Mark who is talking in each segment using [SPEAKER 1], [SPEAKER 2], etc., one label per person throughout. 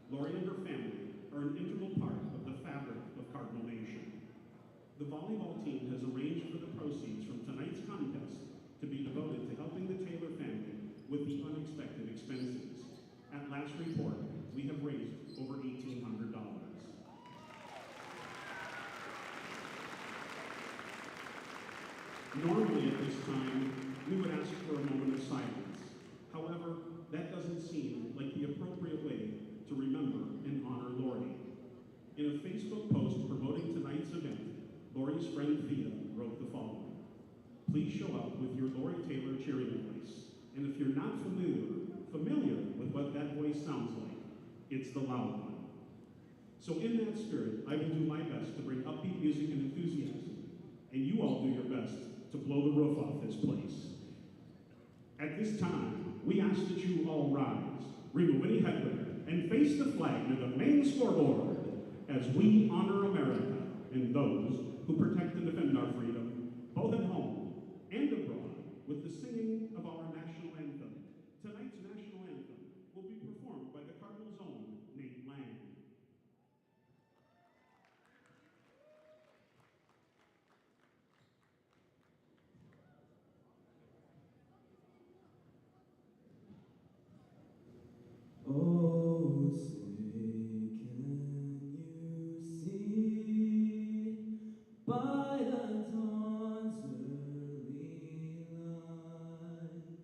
[SPEAKER 1] Lori and her family are an integral part of the fabric of Cardinal Nation. The volleyball team has arranged for the proceeds from tonight's contest to be devoted to helping the Taylor family with the unexpected expenses. At last report, we have raised over $1,800. Normally at this time, we would ask for a moment of silence. However, that doesn't seem like the appropriate way to remember and honor Lori. In a Facebook post promoting tonight's event, Lori's friend Thea wrote the following: "Please show up with your Lori Taylor cheering voice. And if you're not familiar with what that voice sounds like, it's the loud one." So in that spirit, I will do my best to bring upbeat music and enthusiasm, and you all do your best to blow the roof off this place. At this time, we ask that you all rise, remove any headwear, and face the flag near the main scoreboard as we honor America and those who protect and defend our freedom, both at home and abroad, with the singing of our national anthem. Tonight's national anthem will be performed by the Cardinals' own Nate Lang.
[SPEAKER 2] Oh, say, can you see by the dawn's early light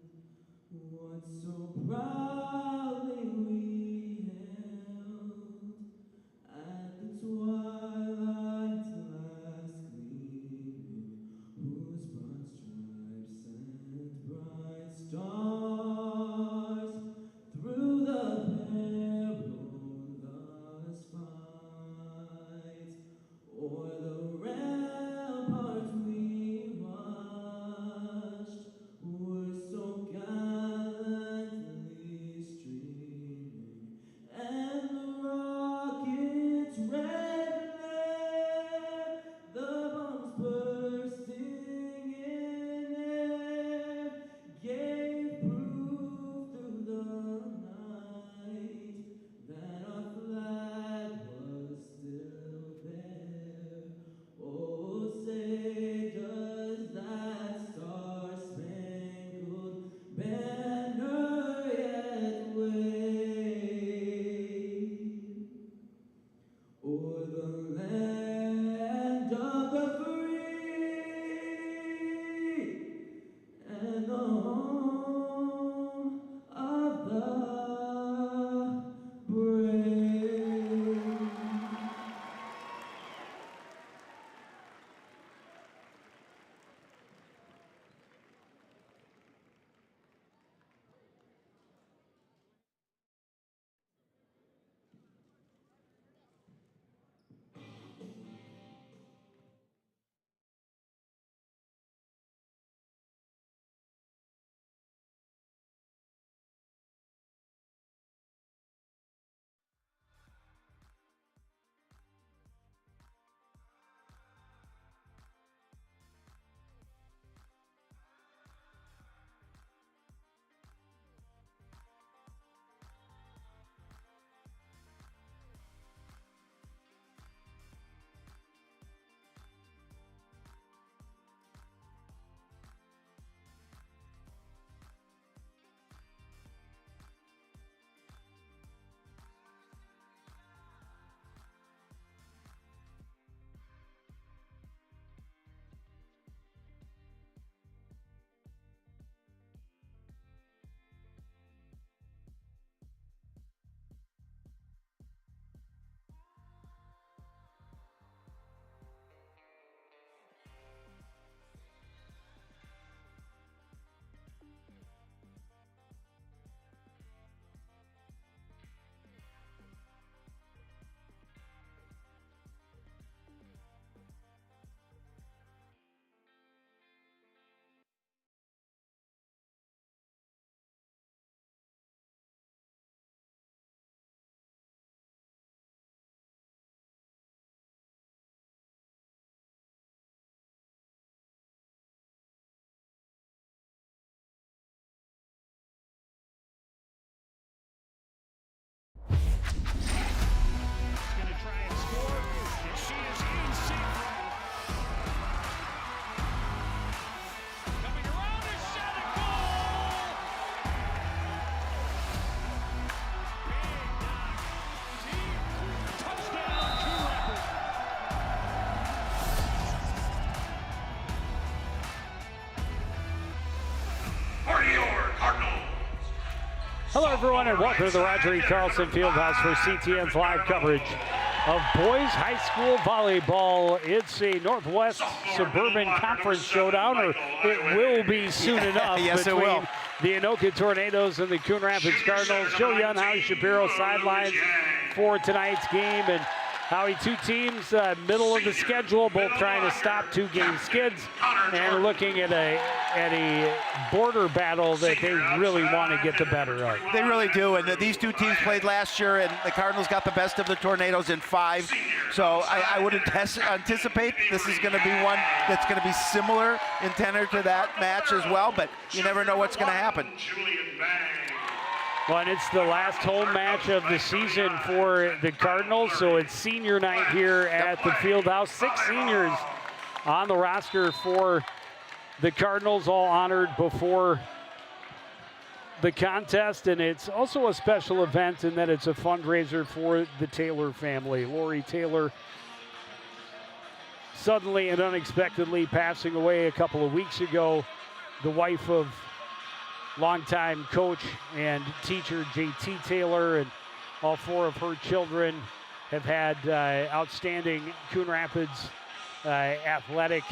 [SPEAKER 2] what so proudly we held at the twilight's last gleaming, whose broad stripes and bright stars through the perilous fight, o'er the ramparts we watched, were so gallantly
[SPEAKER 3] Hello, everyone, and welcome to the Roger E. Carlson Fieldhouse for CTN's live coverage of boys high school volleyball. It's a Northwest Suburban Conference showdown, or it will be soon enough.
[SPEAKER 4] Yes, it will.
[SPEAKER 3] The Anoka Tornadoes and the Coon Rapids Cardinals. Joe Young, Howie Shapiro sidelines for tonight's game. And Howie, two teams, middle of the schedule, both trying to stop two-game skids and looking at a border battle that they really want to get the better of.
[SPEAKER 4] They really do, and these two teams played last year, and the Cardinals got the best of the Tornadoes in 5. So I would anticipate this is going to be one that's going to be similar in tenor to that match as well, but you never know what's going to happen.
[SPEAKER 3] Well, and it's the last home match of the season for the Cardinals, so it's senior night here at the Fieldhouse. 6 seniors on the roster for the Cardinals, all honored before the contest, and it's also a special event in that it's a fundraiser for the Taylor family. Lori Taylor suddenly and unexpectedly passing away a couple of weeks ago, the wife of longtime coach and teacher J.T. Taylor, and all 4 of her children have had outstanding Coon Rapids athletic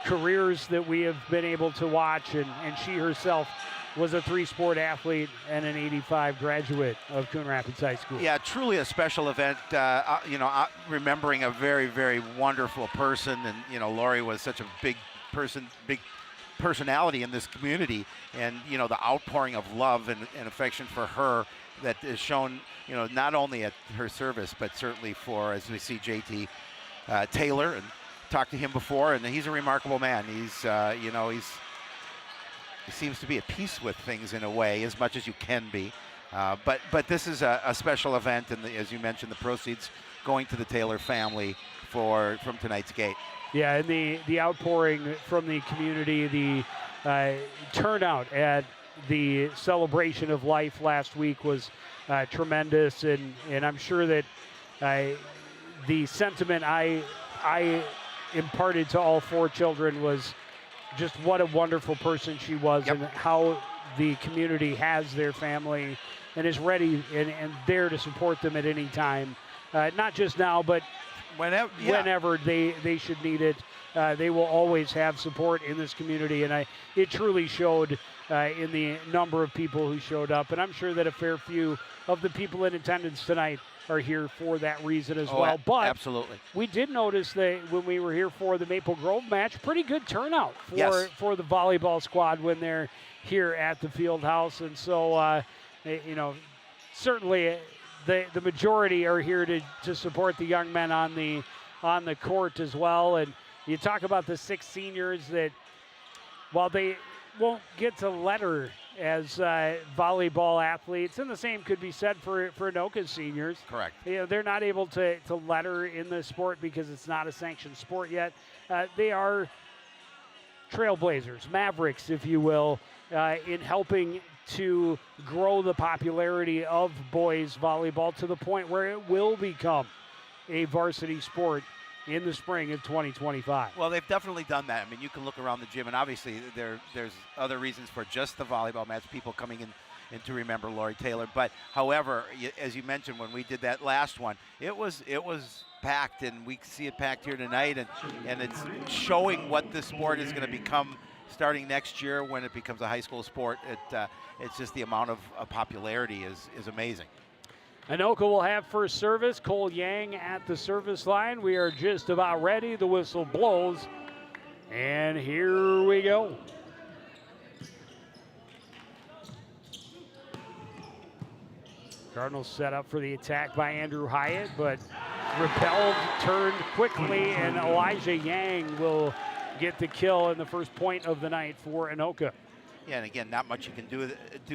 [SPEAKER 3] careers that we have been able to watch, and she herself was a 3-sport athlete and an 85 graduate of Coon Rapids High School.
[SPEAKER 4] Yeah, truly a special event, remembering a very, very wonderful person, and, Lori was such a big personality in this community, and the outpouring of love and affection for her that is shown not only at her service but certainly for, as we see, JT Taylor, and talked to him before, and he's a remarkable man. He's he seems to be at peace with things in a way, as much as you can be, but this is a special event, and as you mentioned, the proceeds going to the Taylor family from tonight's gate.
[SPEAKER 3] Yeah, and the outpouring from the community, the turnout at the celebration of life last week was tremendous, and I'm sure that the sentiment I imparted to all 4 children was just what a wonderful person she was. Yep. And how the community has their family and is ready and there to support them at any time, not just now, but whenever they should need it. They will always have support in this community, and it truly showed in the number of people who showed up, and I'm sure that a fair few of the people in attendance tonight are here for that reason as well. But
[SPEAKER 4] absolutely,
[SPEAKER 3] we did notice that when we were here for the Maple Grove match, pretty good turnout for the volleyball squad when they're here at the Fieldhouse, and so certainly the majority are here to support the young men on the court as well. And you talk about the 6 seniors that, while they won't get to letter as volleyball athletes, and the same could be said for Anoka's seniors.
[SPEAKER 4] Correct.
[SPEAKER 3] They're not able to letter in the sport because it's not a sanctioned sport yet. They are trailblazers, mavericks, if you will, in helping to grow the popularity of boys volleyball to the point where it will become a varsity sport in the spring of 2025.
[SPEAKER 4] Well, they've definitely done that. I mean, you can look around the gym, and obviously there's other reasons for just the volleyball match, people coming in to remember Lori Taylor. But however, as you mentioned, when we did that last one, it was packed, and we see it packed here tonight, and it's showing what the sport is going to become starting next year when it becomes a high school sport. It's just the amount of popularity is amazing.
[SPEAKER 3] Anoka will have first service. Cole Yang at the service line. We are just about ready. The whistle blows, and here we go. Cardinals set up for the attack by Andrew Hyatt, but repelled, turned quickly, and Elijah Yang will get the kill and the first point of the night for Anoka.
[SPEAKER 4] Yeah, and again, not much you can do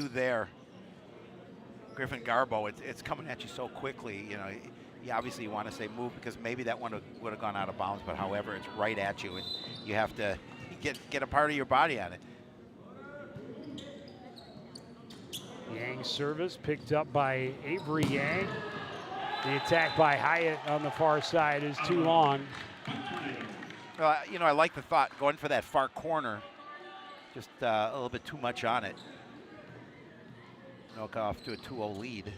[SPEAKER 4] there. Griffin Garbo, it's coming at you so quickly. You obviously want to say move because maybe that one would have gone out of bounds, but however, it's right at you, and you have to get a part of your body on it.
[SPEAKER 3] Yang's service picked up by Avery Yang. The attack by Hyatt on the far side is too long.
[SPEAKER 4] Well, I like the thought going for that far corner. Just a little bit too much on it. Anoka off to a 2-0 lead.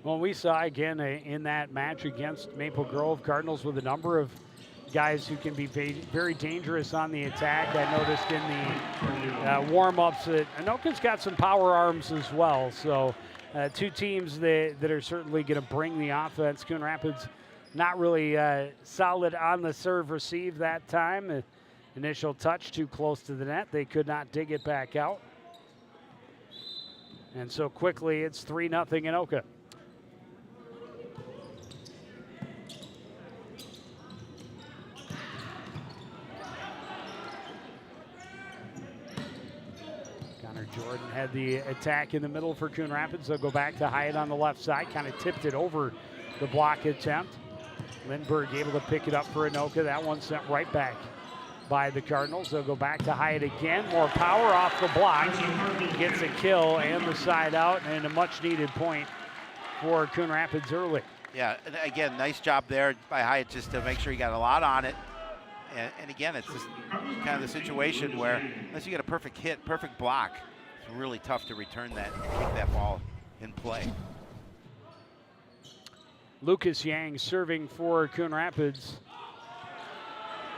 [SPEAKER 3] Well, we saw again in that match against Maple Grove Cardinals with a number of guys who can be very dangerous on the attack. I noticed in the warm-ups that Anoka's got some power arms as well. So two teams that are certainly going to bring the offense. Coon Rapids not really solid on the serve receive that time. Initial touch too close to the net. They could not dig it back out. And so quickly it's 3-0 Anoka. Jordan had the attack in the middle for Coon Rapids. They'll go back to Hyatt on the left side, kind of tipped it over the block attempt. Lindbergh able to pick it up for Anoka. That one sent right back by the Cardinals. They'll go back to Hyatt again. More power off the block. Gets a kill and the side out, and a much needed point for Coon Rapids early.
[SPEAKER 4] Yeah, and again, nice job there by Hyatt just to make sure he got a lot on it. And again, it's just kind of the situation where unless you get a perfect hit, perfect block, it's really tough to return that and keep that ball in play.
[SPEAKER 3] Lucas Yang serving for Coon Rapids.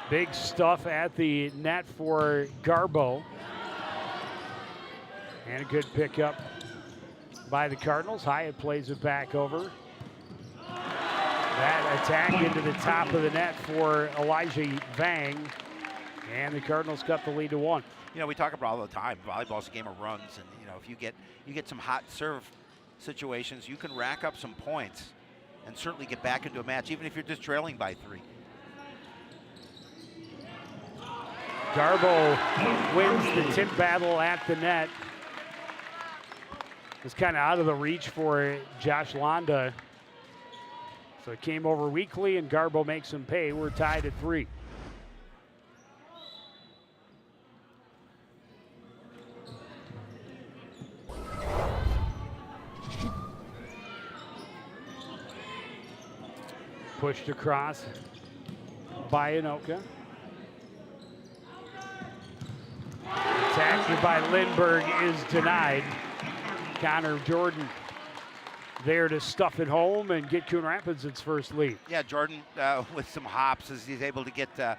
[SPEAKER 3] Big stuff at the net for Garbo. And a good pickup by the Cardinals. Hyatt plays it back over. That attack into the top of the net for Elijah Vang. And the Cardinals cut the lead to 1.
[SPEAKER 4] You know, we talk about all the time, volleyball's a game of runs, and you know, if you get some hot serve situations, you can rack up some points and certainly get back into a match, even if you're just trailing by 3.
[SPEAKER 3] Garbo wins the tip battle at the net. It's kind of out of the reach for Josh Londa. So it came over weakly, and Garbo makes him pay. We're tied at 3. Pushed across by Anoka. Attack by Lindbergh is denied. Connor Jordan there to stuff it home and get Coon Rapids its first lead.
[SPEAKER 4] Yeah, Jordan with some hops as he's able to get the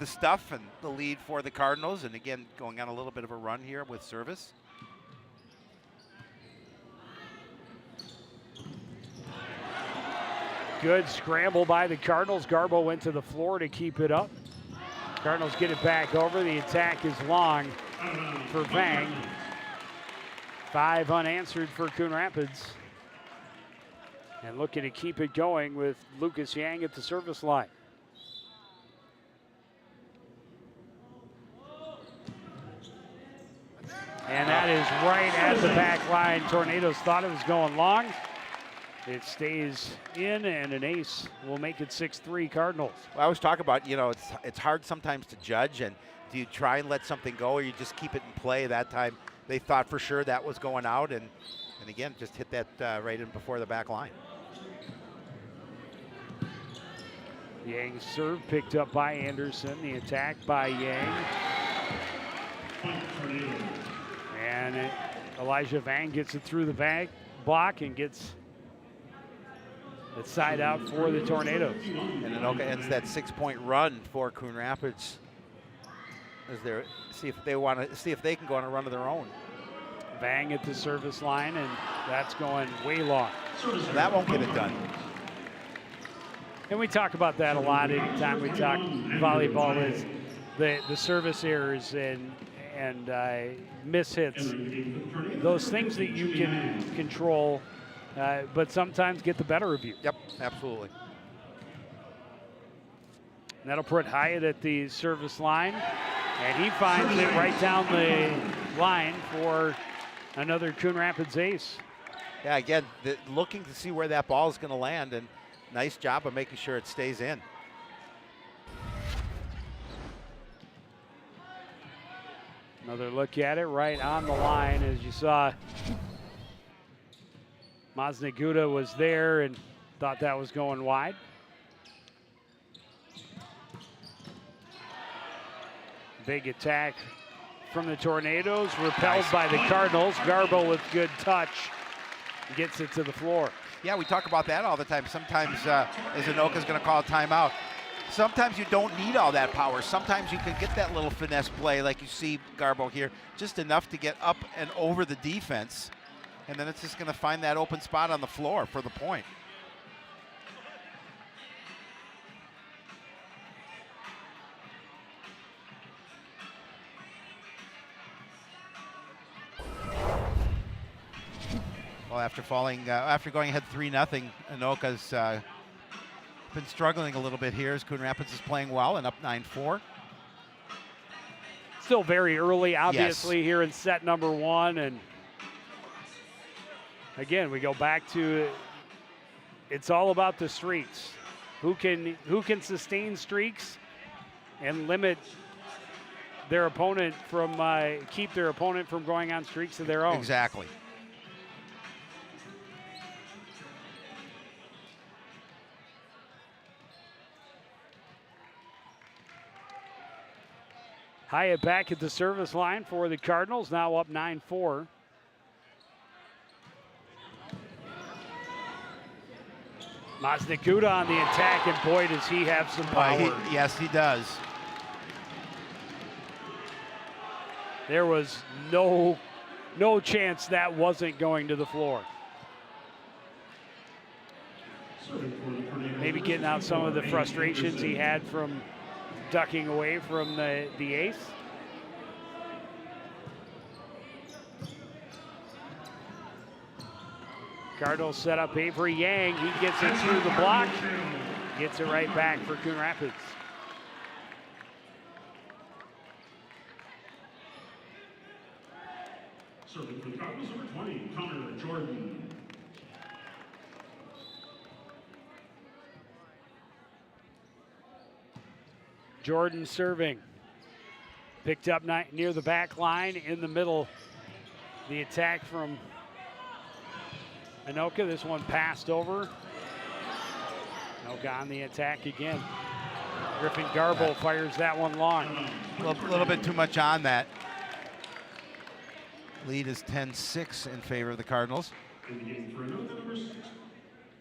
[SPEAKER 4] stuff and the lead for the Cardinals. And again, going on a little bit of a run here with service.
[SPEAKER 3] Good scramble by the Cardinals. Garbo went to the floor to keep it up. Cardinals get it back over. The attack is long for Vang. 5 unanswered for Coon Rapids. And looking to keep it going with Lucas Yang at the service line. And that is right at the back line. Tornadoes thought it was going long. It stays in, and an ace will make it 6-3 Cardinals.
[SPEAKER 4] Well, I was talking about, you know, it's hard sometimes to judge, and do you try and let something go, or you just keep it in play? That time they thought for sure that was going out, and again, just hit that right in before the back line.
[SPEAKER 3] Yang's serve picked up by Anderson. The attack by Yang. And Elijah Vang gets it through the back block and gets it side out for the Tornadoes.
[SPEAKER 4] And Anoka ends that 6-point run for Coon Rapids as they see if they can go on a run of their own.
[SPEAKER 3] Vang at the service line, and that's going way long.
[SPEAKER 4] So that won't get it done.
[SPEAKER 3] And we talk about that a lot anytime we talk volleyball, is the service errors and mishits, those things that you can control, but sometimes get the better of you.
[SPEAKER 4] Yep, absolutely.
[SPEAKER 3] And that'll put Hyatt at the service line, and he finds it right down the line for another Coon Rapids ace.
[SPEAKER 4] Yeah, again, looking to see where that ball is going to land, and nice job of making sure it stays in.
[SPEAKER 3] Another look at it right on the line, as you saw. Maznaguda was there and thought that was going wide. Big attack from the Tornadoes, repelled
[SPEAKER 4] Nice.
[SPEAKER 3] by the Cardinals. Garbo with good touch gets it to the floor.
[SPEAKER 4] Yeah, we talk about that all the time. Sometimes, as Anoka's going to call a timeout, sometimes you don't need all that power. Sometimes you can get that little finesse play like you see Garbo here, just enough to get up and over the defense, and then it's just going to find that open spot on the floor for the point. Well, after going ahead 3-0, Anoka's been struggling a little bit here as Coon Rapids is playing well and up 9-4.
[SPEAKER 3] Still very early, obviously, here in set number 1. And again, we go back to it's all about the streaks. Who can sustain streaks and limit their opponent from keep their opponent from going on streaks of their own.
[SPEAKER 4] Exactly.
[SPEAKER 3] Hyatt back at the service line for the Cardinals, now up 9-4. Maznakuda on the attack, and boy, does he have some power.
[SPEAKER 4] Yes, he does.
[SPEAKER 3] There was no chance that wasn't going to the floor. Maybe getting out some of the frustrations he had from ducking away from the ace. Cardinals set up Avery Yang. He gets it through the block. Gets it right back for Coon Rapids.
[SPEAKER 1] Serving for the Cardinals, number 20, Connor Jordan.
[SPEAKER 3] Jordan serving. Picked up near the back line, in the middle. The attack from Anoka. This one passed over. Anoka on the attack again. Griffin Garbo fires that one long.
[SPEAKER 4] A little bit too much on that. Lead is 10-6 in favor of the Cardinals.
[SPEAKER 1] In the game for Anoka, number 6,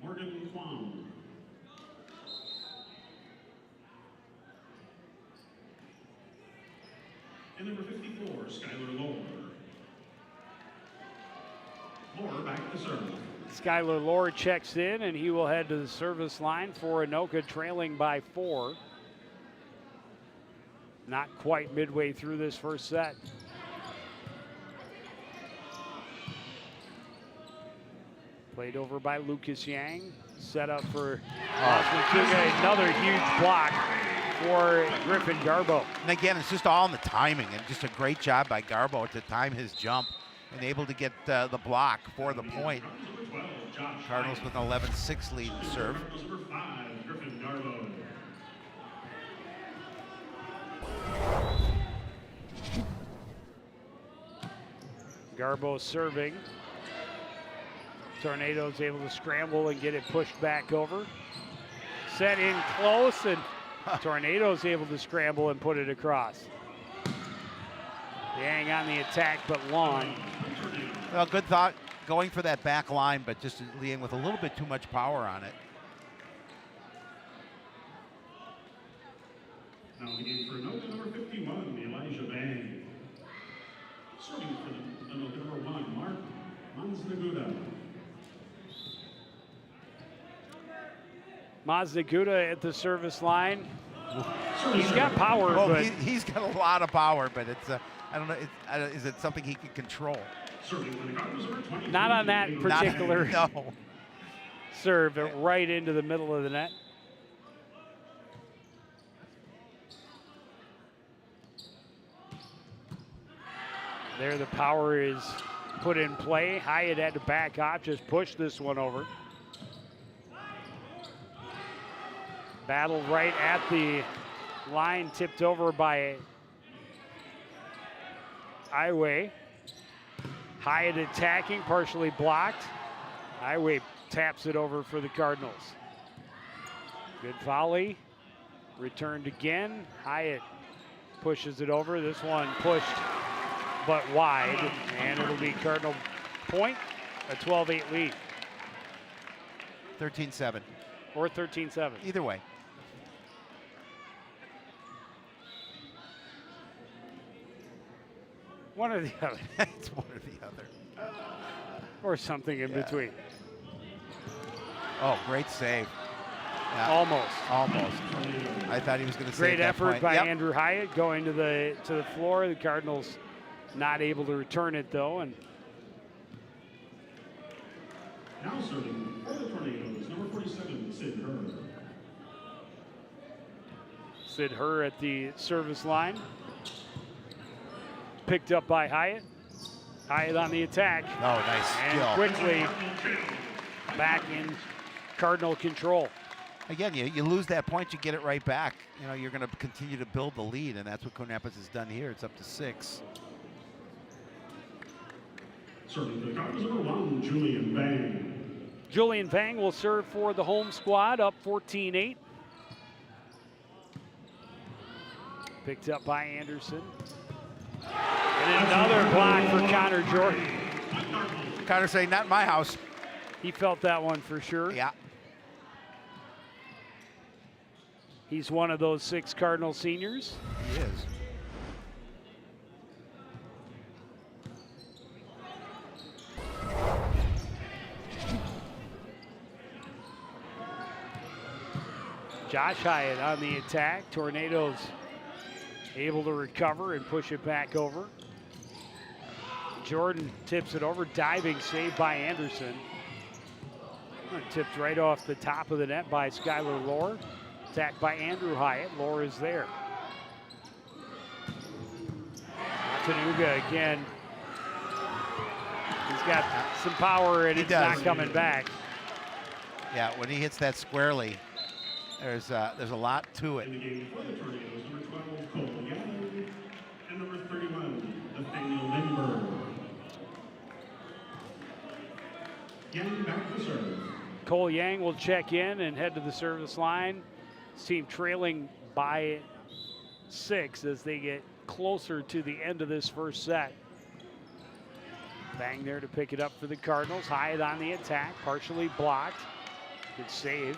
[SPEAKER 1] Morgan Kwong. And number 54, Skylar Lohr. Lohr back to serve.
[SPEAKER 3] Skylar Lohr checks in, and he will head to the service line for Anoka, trailing by 4. Not quite midway through this first set. Played over by Lucas Yang. Set up for another huge block for Griffin Garbo.
[SPEAKER 4] And again, it's just all in the timing, and just a great job by Garbo to time his jump and able to get the block for the point. Cardinals with an 11-6 lead in serve.
[SPEAKER 1] Number 5, Griffin Garbo.
[SPEAKER 3] Garbo serving. Tornadoes able to scramble and get it pushed back over. Set in close, and Tornadoes able to scramble and put it across. Yang on the attack, but long.
[SPEAKER 4] Well, good thought going for that back line, but just leading with a little bit too much power on it.
[SPEAKER 1] Now the game for Anoka, number 51, Elijah Bang. Serving for the Anoka, number 1, Mark Maznaguda.
[SPEAKER 3] Maznaguda at the service line. He's got power,
[SPEAKER 4] Oh,
[SPEAKER 3] but
[SPEAKER 4] he's got a lot of power, but it's I don't know. Is it something he can control?
[SPEAKER 1] Serving for the Cardinals, number 23.
[SPEAKER 3] not on that particular
[SPEAKER 4] No.
[SPEAKER 3] serve, right into the middle of the net. There, the power is put in play. Hyatt had to back off, just push this one over. Battle right at the line, tipped over by Iway. Hyatt attacking, partially blocked. Iway taps it over for the Cardinals. Good volley. Returned again. Hyatt pushes it over. This one pushed but wide, and it'll be Cardinal point, a 12-8 lead.
[SPEAKER 4] 13-7.
[SPEAKER 3] Or 13-7.
[SPEAKER 4] Either way.
[SPEAKER 3] One or the other.
[SPEAKER 4] It's one or the other.
[SPEAKER 3] Or something in between.
[SPEAKER 4] Oh, great save. Yeah.
[SPEAKER 3] Almost.
[SPEAKER 4] I thought he was going to save
[SPEAKER 3] Great
[SPEAKER 4] that
[SPEAKER 3] effort
[SPEAKER 4] point.
[SPEAKER 3] by
[SPEAKER 4] Yep.
[SPEAKER 3] Andrew Hyatt going to the floor. The Cardinals not able to return it though, and
[SPEAKER 1] Now serving for the Tornadoes, number 47, Sid Herr.
[SPEAKER 3] Sid Herr at the service line. Picked up by Hyatt. Hyatt on the attack.
[SPEAKER 4] Oh, nice
[SPEAKER 3] And
[SPEAKER 4] skill.
[SPEAKER 3] quickly back in Cardinal control.
[SPEAKER 4] Again, you lose that point, you get it right back. You know, you're going to continue to build the lead, and that's what Coon has done here. It's up to 6.
[SPEAKER 1] Serving for the Cardinals, number 1, Julian Vang.
[SPEAKER 3] Julian Vang will serve for the home squad, up 14-8. Picked up by Anderson. And another block for Connor Jordan.
[SPEAKER 4] Connor saying, not in my house.
[SPEAKER 3] He felt that one for sure.
[SPEAKER 4] Yeah.
[SPEAKER 3] He's one of those 6 Cardinal seniors.
[SPEAKER 4] He is.
[SPEAKER 3] Josh Hyatt on the attack. Tornadoes able to recover and push it back over. Jordan tips it over. Diving save by Anderson. Tipped right off the top of the net by Skylar Lohr. Attacked by Andrew Hyatt. Lohr is there. Tanuga again. He's got some power and it's not coming back.
[SPEAKER 4] Yeah, when he hits that squarely, there's a lot to it.
[SPEAKER 1] In the game for the Tornadoes, number 12, Cole Yang, and number 31, Nathaniel Lindbergh. Yang back to serve.
[SPEAKER 3] Cole Yang will check in and head to the service line. His team trailing by 6 as they get closer to the end of this first set. Bang there to pick it up for the Cardinals. Hyatt on the attack, partially blocked. Good save.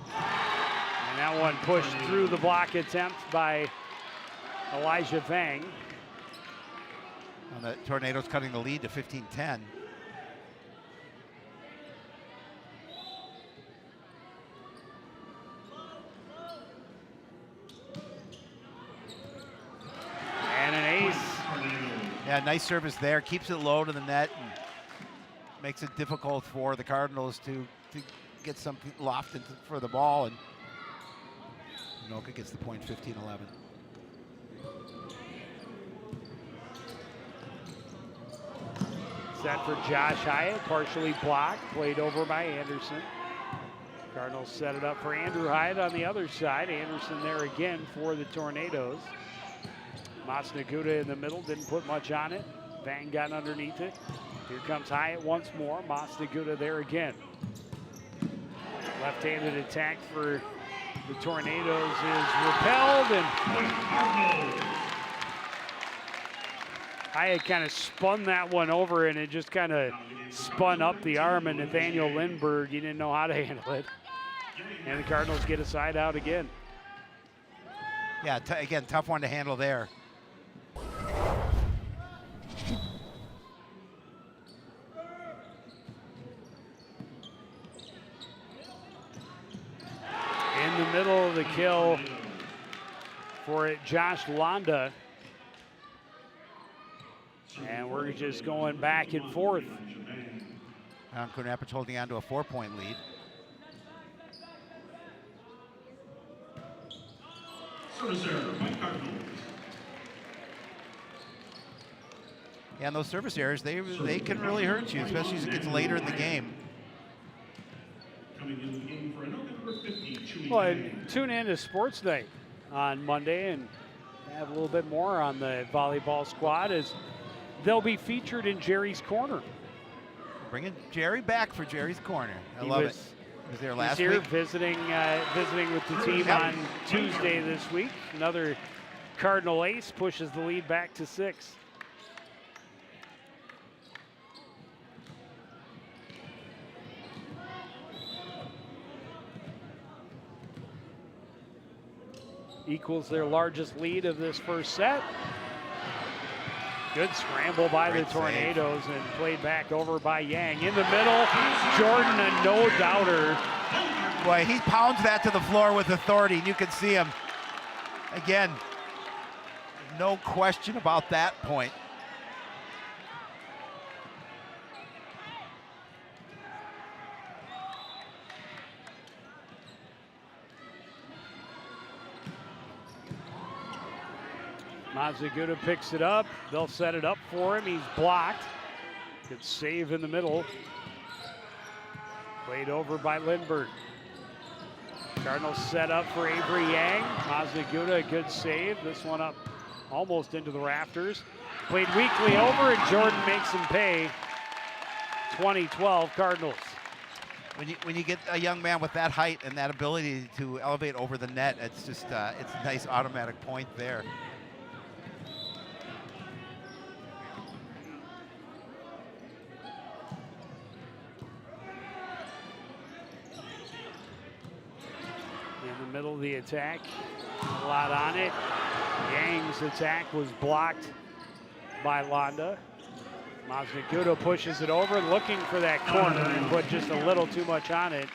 [SPEAKER 3] And that one pushed through the block attempt by Elijah Vang.
[SPEAKER 4] And the Tornadoes cutting the lead to 15-10.
[SPEAKER 3] And an ace.
[SPEAKER 4] Yeah, nice service there. Keeps it low to the net and makes it difficult for the Cardinals to get some loft for the ball. And Anoka gets the point, 15-11.
[SPEAKER 3] Set for Josh Hyatt, partially blocked, played over by Anderson. Cardinals set it up for Andrew Hyatt on the other side. Anderson there again for the Tornadoes. Masnaguda in the middle, didn't put much on it. Vang got underneath it. Here comes Hyatt once more. Masnaguda there again. Left-handed attack for the Tornadoes is repelled, and Hyatt kind of spun that one over, and it just kind of spun up the arm, and Nathaniel Lindbergh, he didn't know how to handle it. And the Cardinals get a side out again.
[SPEAKER 4] Yeah, again, tough one to handle there.
[SPEAKER 3] In the middle of the kill for Josh Londa. And we're just going back and forth.
[SPEAKER 4] Coon Rapids holding on to a 4-point lead.
[SPEAKER 1] Service error by Cardinals.
[SPEAKER 4] Yeah, and those service errors, they can really hurt you, especially as it gets later in the game.
[SPEAKER 1] Coming in the game for Anoka, number 50,
[SPEAKER 3] Well, tune in to Sports Night on Monday and have a little bit more on the volleyball squad as they'll be featured in Jerry's Corner.
[SPEAKER 4] Bringing Jerry back for Jerry's Corner. I love it. Was there last
[SPEAKER 3] He's here
[SPEAKER 4] week?
[SPEAKER 3] visiting with the team on Tuesday this week. Another Cardinal ace pushes the lead back to 6. Equals their largest lead of this first set. Good scramble by the Tornadoes and played back over by Yang. In the middle, Jordan, a no-doubter.
[SPEAKER 4] Boy, he pounds that to the floor with authority. You can see him. Again, no question about that point.
[SPEAKER 3] Mazzaguda picks it up. They'll set it up for him. He's blocked. Good save in the middle. Played over by Lindbergh. Cardinals set up for Avery Yang. Mazzaguda, a good save. This one up almost into the rafters. Played weakly over, and Jordan makes him pay. 2012 Cardinals.
[SPEAKER 4] When you get a young man with that height and that ability to elevate over the net, it's just it's a nice automatic point there.
[SPEAKER 3] Middle of the attack, a lot on it. Yang's attack was blocked by Londa. Mazzaguda pushes it over, looking for that corner and put just a little too much on it.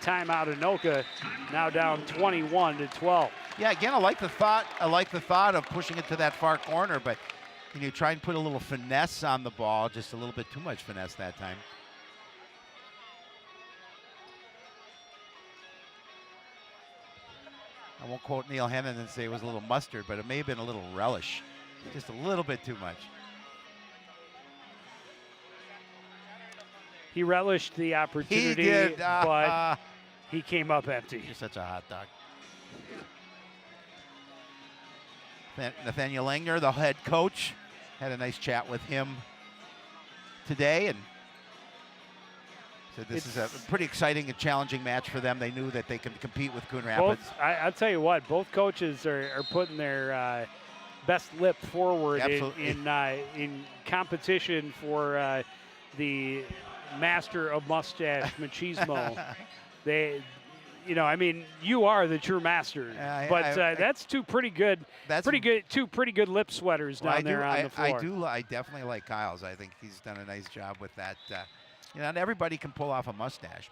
[SPEAKER 3] Timeout Anoka, now down 21-12.
[SPEAKER 4] Yeah, again, I like the thought. I like the thought of pushing it to that far corner, but you try and put a little finesse on the ball, just a little bit too much finesse that time. I won't quote Neil Hennon and say it was a little mustard, but it may have been a little relish. Just a little bit too much.
[SPEAKER 3] He relished the opportunity,
[SPEAKER 4] he did,
[SPEAKER 3] but he came up empty.
[SPEAKER 4] You're such a hot dog. Nathaniel Langner, the head coach, had a nice chat with him today, and said this is a pretty exciting and challenging match for them. They knew that they could compete with Coon Rapids.
[SPEAKER 3] I'll tell you what, both coaches are putting their best lip forward in competition for the master of mustache machismo. I mean, you are the true master, but that's two pretty good lip sweaters down there on the floor.
[SPEAKER 4] I definitely like Kyle's. I think he's done a nice job with that. Not everybody can pull off a mustache.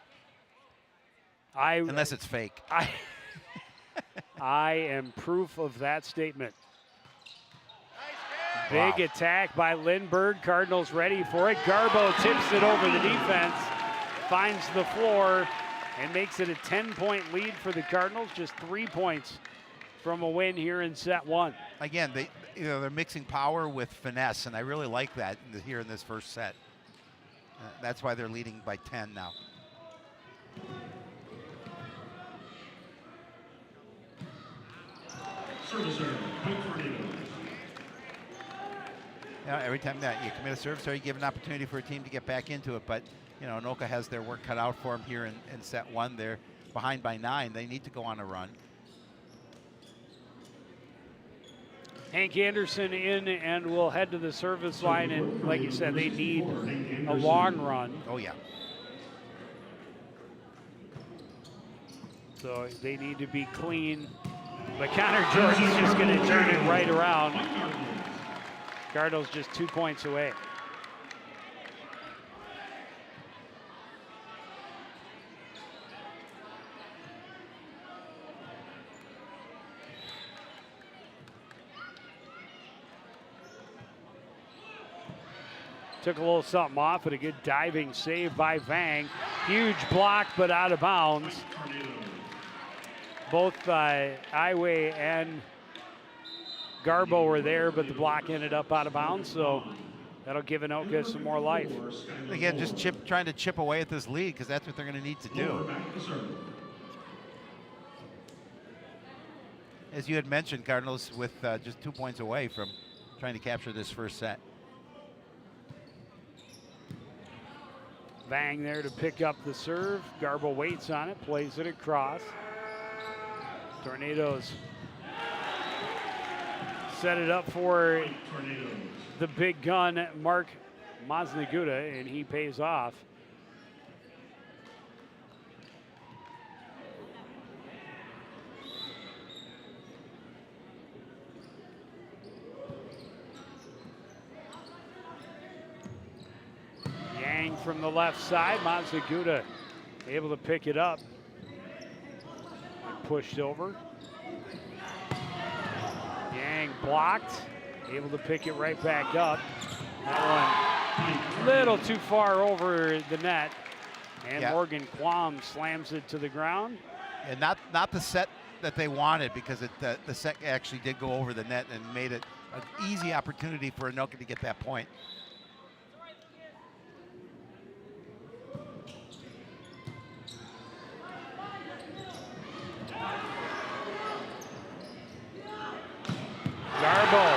[SPEAKER 4] Unless it's fake.
[SPEAKER 3] I am proof of that statement. Big attack by Lindbergh. Cardinals ready for it. Garbo tips it over the defense, finds the floor, and makes it a 10-point lead for the Cardinals. Just 3 points from a win here in set 1.
[SPEAKER 4] Again, they're mixing power with finesse, and I really like that here in this first set. That's why they're leading by 10 now.
[SPEAKER 1] Service error, point Tornadoes.
[SPEAKER 4] Every time that you commit a service error, you give an opportunity for a team to get back into it. But Anoka has their work cut out for them here in set 1. They're behind by 9. They need to go on a run.
[SPEAKER 3] Hank Anderson in and will head to the service line, and like you said, they need a long run.
[SPEAKER 4] Oh yeah.
[SPEAKER 3] So they need to be clean. But Connor Jordan's just going to turn it right around. Cardinals just 2 points away. Took a little something off, but a good diving save by Vang. Huge block, but out of bounds. Both Iway and Garbo were there, but the block ended up out of bounds, so that'll give Anoka some more life.
[SPEAKER 4] Again, just trying to chip away at this lead, because that's what they're going to need to do. As you had mentioned, Cardinals with just 2 points away from trying to capture this first set.
[SPEAKER 3] Vang there to pick up the serve. Garbo waits on it, plays it across. Tornadoes set it up for
[SPEAKER 1] Tornadoes.
[SPEAKER 3] the big gun, Mark Masnaguda, and he pays off. Yang from the left side, Masnaguda able to pick it up. And pushed over. Yang blocked, able to pick it right back up. That one a little too far over the net. And Morgan Quam slams it to the ground.
[SPEAKER 4] And not the set that they wanted, because the set actually did go over the net and made it an easy opportunity for Anoka to get that point.
[SPEAKER 3] Garbo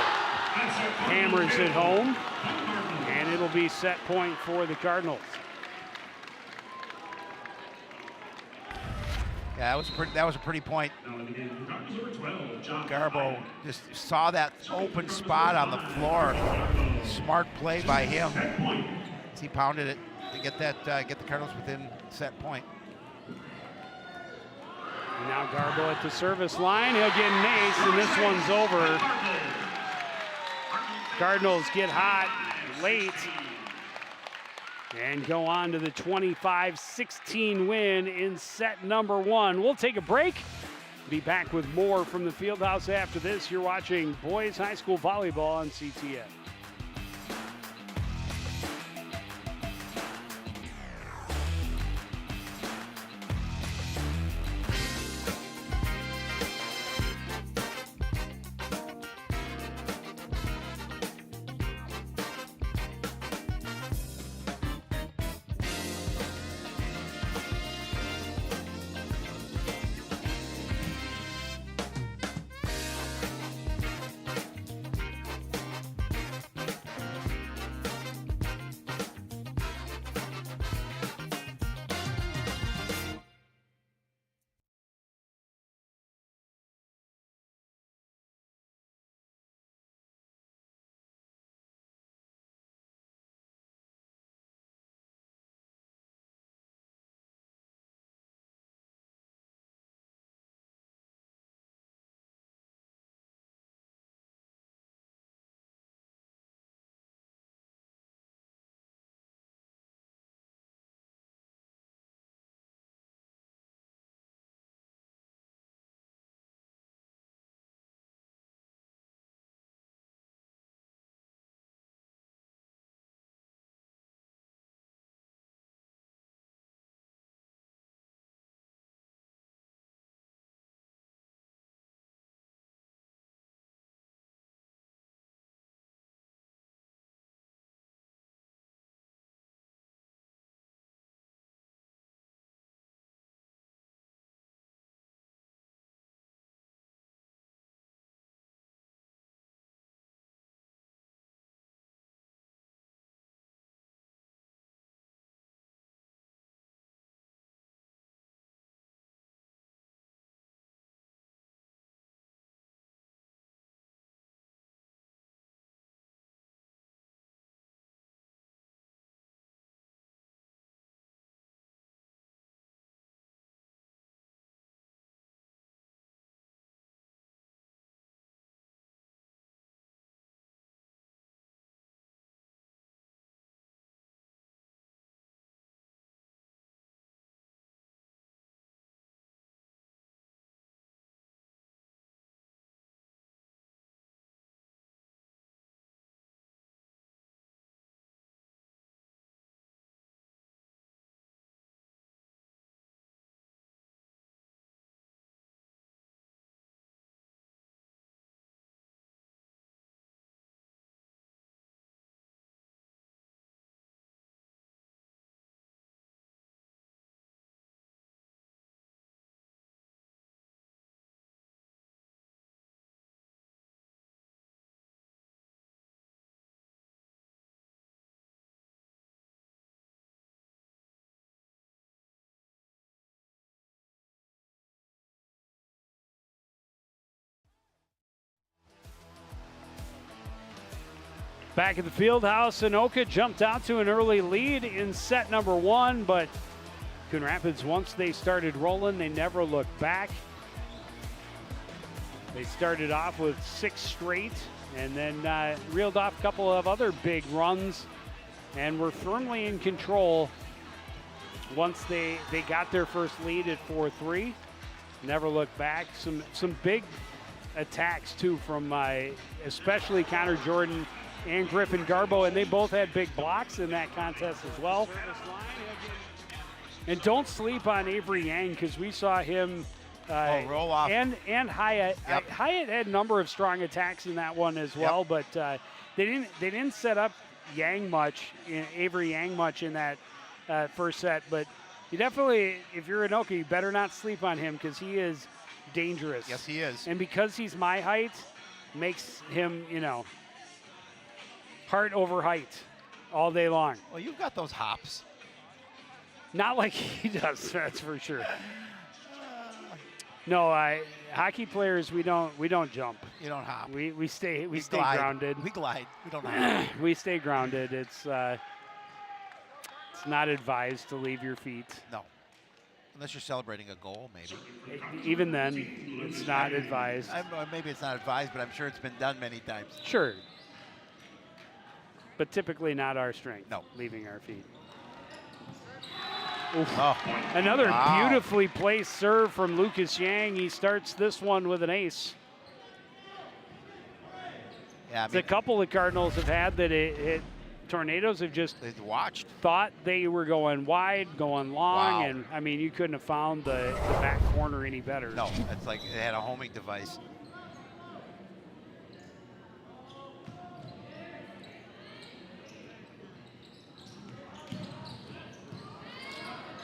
[SPEAKER 3] hammers it home, and it'll be set point for the Cardinals.
[SPEAKER 4] Yeah, that was a pretty point. Garbo just saw that open spot on the floor. Smart play by him. He pounded it to get the Cardinals within set point.
[SPEAKER 3] And now Garbo at the service line. He'll get an ace, and this one's over. Cardinals get hot late and go on to the 25-16 win in set number 1. We'll take a break. Be back with more from the Fieldhouse after this. You're watching Boys High School Volleyball on CTN. Back at the field house, Anoka jumped out to an early lead in set number 1, but Coon Rapids, once they started rolling, they never looked back. They started off with 6 straight and then reeled off a couple of other big runs and were firmly in control once they got their first lead at 4-3. Never looked back. Some big attacks, too, from especially Connor Jordan and Griffin Garbo, and they both had big blocks in that contest as well. And don't sleep on Avery Yang, because we saw him
[SPEAKER 4] roll off.
[SPEAKER 3] And Hyatt.
[SPEAKER 4] Yep.
[SPEAKER 3] Hyatt had a number of strong attacks in that one as well, but they didn't set up Avery Yang much in that first set. But you definitely, if you're Anoka, you better not sleep on him, because he is dangerous.
[SPEAKER 4] Yes, he is.
[SPEAKER 3] And because he's my height, makes him, heart over height all day long.
[SPEAKER 4] Well, you've got those hops.
[SPEAKER 3] Not like he does, that's for sure. No, hockey players, we don't jump.
[SPEAKER 4] You don't hop.
[SPEAKER 3] We stay
[SPEAKER 4] glide.
[SPEAKER 3] grounded.
[SPEAKER 4] We glide. We don't hop.
[SPEAKER 3] We stay grounded. It's not advised to leave your feet.
[SPEAKER 4] No. Unless you're celebrating a goal, maybe.
[SPEAKER 3] Even then, it's not advised.
[SPEAKER 4] Maybe it's not advised, but I'm sure it's been done many times.
[SPEAKER 3] Sure. But typically not our strength.
[SPEAKER 4] No.
[SPEAKER 3] Leaving our feet.
[SPEAKER 4] Oh.
[SPEAKER 3] Another
[SPEAKER 4] Wow.
[SPEAKER 3] beautifully placed serve from Lucas Yang. He starts this one with an ace.
[SPEAKER 4] Yeah,
[SPEAKER 3] It's a couple the Cardinals have had that Tornadoes have just
[SPEAKER 4] they've watched.
[SPEAKER 3] thought they were going wide, going long,
[SPEAKER 4] Wow.
[SPEAKER 3] and I mean, you couldn't have found the back corner any better.
[SPEAKER 4] No, it's like they had a homing device.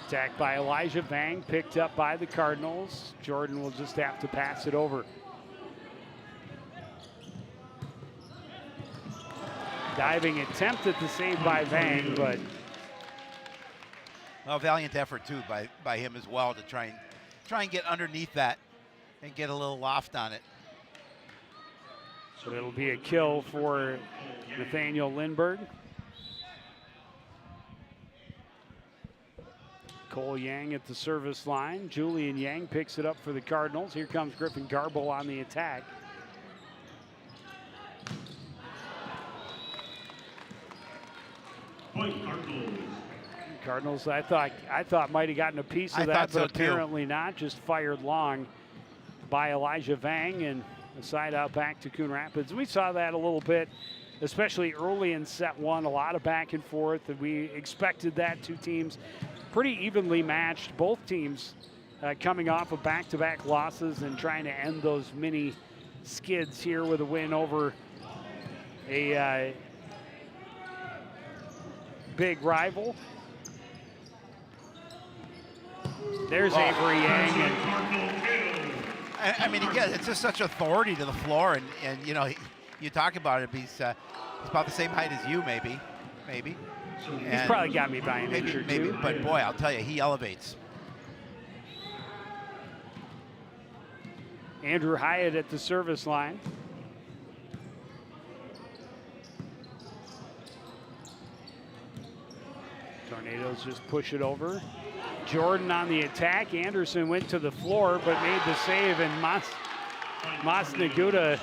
[SPEAKER 3] Attack by Elijah Vang, picked up by the Cardinals. Jordan will just have to pass it over. Diving attempt at the save by Vang, but
[SPEAKER 4] Well, valiant effort too by him as well to try and get underneath that and get a little loft on it.
[SPEAKER 3] so it'll be a kill for Nathaniel Lindbergh. Cole Yang at the service line. Julian Yang picks it up for the Cardinals. Here comes Griffin Garbo on the attack.
[SPEAKER 1] Point Cardinals.
[SPEAKER 3] Cardinals, I thought might have gotten a piece of
[SPEAKER 4] I
[SPEAKER 3] that,
[SPEAKER 4] thought so,
[SPEAKER 3] but apparently not. Just fired long by Elijah Vang, and a side out back to Coon Rapids. We saw that a little bit, especially early in set 1. A lot of back and forth, and we expected that. Two teams pretty evenly matched. Both teams coming off of back-to-back losses and trying to end those mini skids here with a win over a big rival. There's Avery Yang.
[SPEAKER 4] I mean, again, it's just such authority to the floor, and you talk about it. He's about the same height as you, maybe.
[SPEAKER 3] He's probably got me by an inch or
[SPEAKER 4] maybe,
[SPEAKER 3] two.
[SPEAKER 4] but boy, I'll tell you, he elevates.
[SPEAKER 3] Andrew Hyatt at the service line. Tornadoes just push it over. Jordan on the attack. Anderson went to the floor but made the save, and Mas Naguda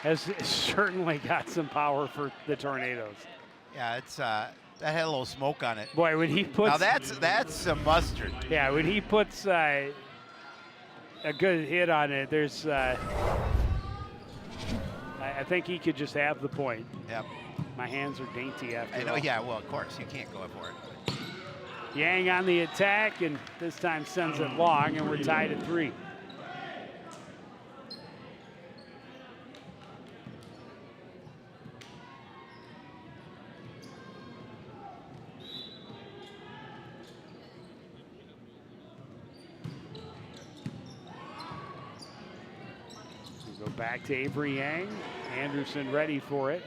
[SPEAKER 3] has certainly got some power for the Tornadoes.
[SPEAKER 4] Yeah, it's that had a little smoke on it.
[SPEAKER 3] Boy, when he puts...
[SPEAKER 4] Now that's some mustard.
[SPEAKER 3] Yeah, when he puts a good hit on it, there's... I think he could just have the point.
[SPEAKER 4] Yep.
[SPEAKER 3] My hands are dainty after
[SPEAKER 4] I know,
[SPEAKER 3] all.
[SPEAKER 4] yeah, well, of course, you can't go for it.
[SPEAKER 3] Yang on the attack, and this time sends it long, and we're tied at 3. We go back to Avery Yang. Anderson ready for it.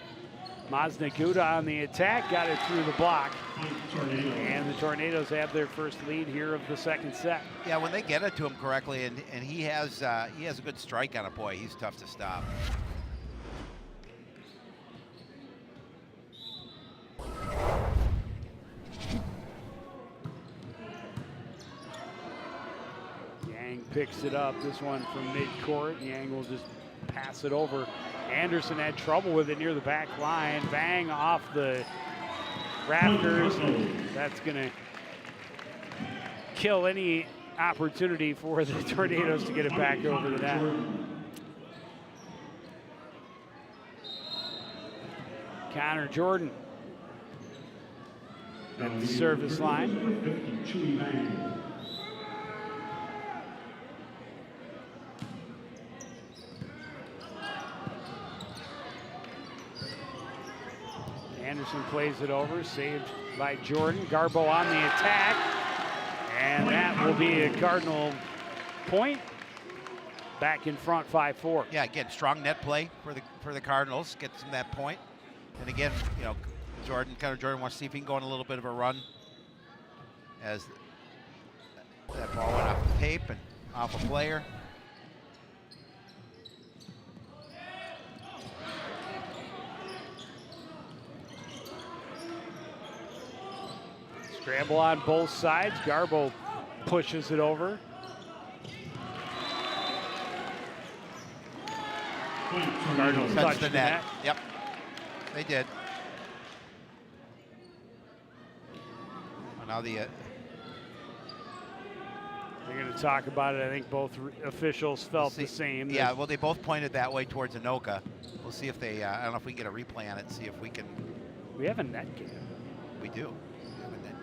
[SPEAKER 3] Maznaguda on the attack, got it through the block. And the Tornadoes have their first lead here of the second set.
[SPEAKER 4] Yeah, when they get it to him correctly, and he has a good strike on it, boy, he's tough to stop.
[SPEAKER 3] picks it up. This one from mid-court. Yang will just pass it over. Anderson had trouble with it near the back line. Bang off the rafters. That's going to kill any opportunity for the Tornadoes to get it back over the net. Connor Jordan at the service line. Anderson plays it over, saved by Jordan. Garbo on the attack, and that will be a Cardinal point. Back in front, 5-4.
[SPEAKER 4] Yeah, again, strong net play for the Cardinals. Gets them that point. And again, you know, Connor Jordan wants to see if he can go on a little bit of a run as that ball went off the tape and off a player.
[SPEAKER 3] Scramble on both sides. Garbo pushes it over. Cardinals touched the net.
[SPEAKER 4] Yep, they did. Well, now
[SPEAKER 3] they're going to talk about it. I think both officials felt the same.
[SPEAKER 4] Yeah, well, they both pointed that way towards Anoka. We'll see if they, I don't know if we can get a replay on it, see if we can.
[SPEAKER 3] We have a net cam.
[SPEAKER 4] We do. We have a net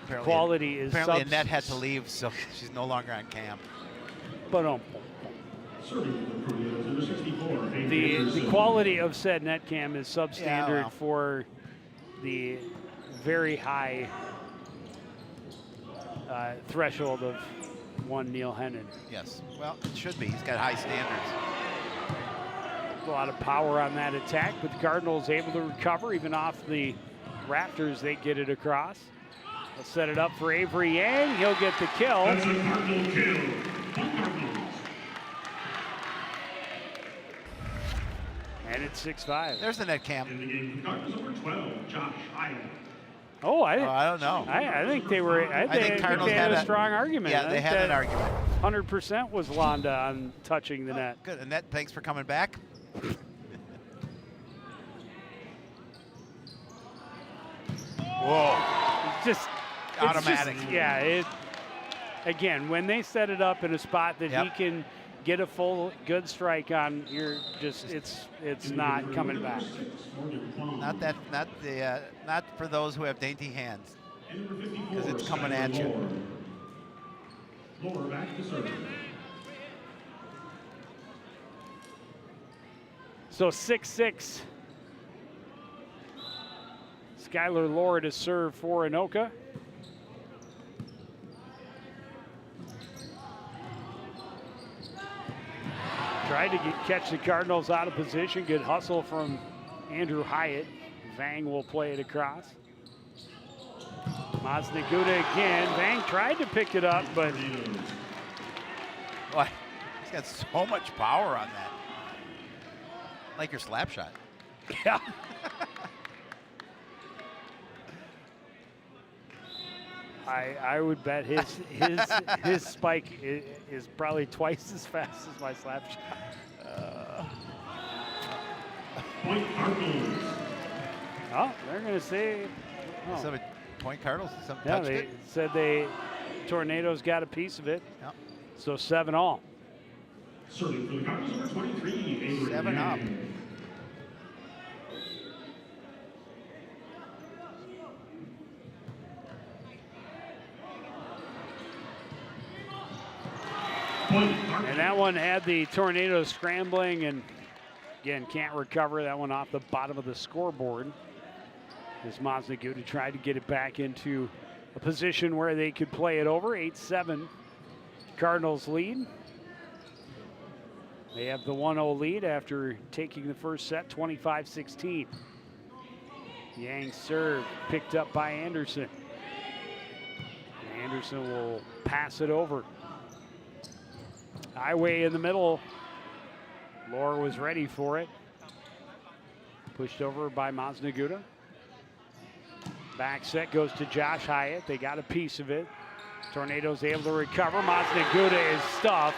[SPEAKER 4] cam.
[SPEAKER 3] Quality is
[SPEAKER 4] apparently Annette had to leave, so she's no longer on cam.
[SPEAKER 3] But the quality of said net cam is substandard for the very high threshold of one Neil Hennon.
[SPEAKER 4] Yes, well, it should be. He's got high standards.
[SPEAKER 3] A lot of power on that attack, but the Cardinals able to recover even off the rafters. They get it across. They'll set it up for Avery Yang. He'll get the kill.
[SPEAKER 1] That's a Cardinal kill.
[SPEAKER 3] And it's 6-5.
[SPEAKER 4] There's the net cam.
[SPEAKER 1] In the game, Cardinals number 12, Josh Hyatt.
[SPEAKER 3] Oh, I
[SPEAKER 4] don't know.
[SPEAKER 3] I think they were. I think
[SPEAKER 4] Cardinals
[SPEAKER 3] they had a strong argument.
[SPEAKER 4] Yeah, they had an argument.
[SPEAKER 3] 100% was Londa on touching the net.
[SPEAKER 4] Good. Annette, thanks for coming back. Whoa.
[SPEAKER 3] It's
[SPEAKER 4] automatic.
[SPEAKER 3] Again, when they set it up in a spot that he can get a full good strike on, you're just it's not coming back.
[SPEAKER 4] Not for those who have dainty hands, because it's coming at you.
[SPEAKER 1] Lower back to serve.
[SPEAKER 3] So 6-6. Skylar Laura to serve for Anoka. Tried to catch the Cardinals out of position. Good hustle from Andrew Hyatt. Vang will play it across. Maznaguda again. Vang tried to pick it up, but
[SPEAKER 4] boy, he's got so much power on that. Like your slap shot.
[SPEAKER 3] Yeah. I would bet his spike is probably twice as fast as my slap shot.
[SPEAKER 1] Point Cardinals.
[SPEAKER 3] Oh, they're going to say. Oh.
[SPEAKER 4] So point Cardinals.
[SPEAKER 3] Yeah, they said Tornadoes got a piece of it.
[SPEAKER 4] Yep.
[SPEAKER 3] So 7-all.
[SPEAKER 1] Serving for the Cardinals number 23, Avery
[SPEAKER 4] 7 up.
[SPEAKER 3] And that one had the Tornadoes scrambling and again can't recover that one off the bottom of the scoreboard. As Maznaguda tried to get it back into a position where they could play it over. 8-7 Cardinals lead. They have the 1-0 lead after taking the first set, 25-16. Yang serve picked up by Anderson. Anderson will pass it over. Highway in the middle. Laura was ready for it. Pushed over by Maznaguda. Back set goes to Josh Hyatt. They got a piece of it. Tornado's able to recover. Masnaguda is stuffed,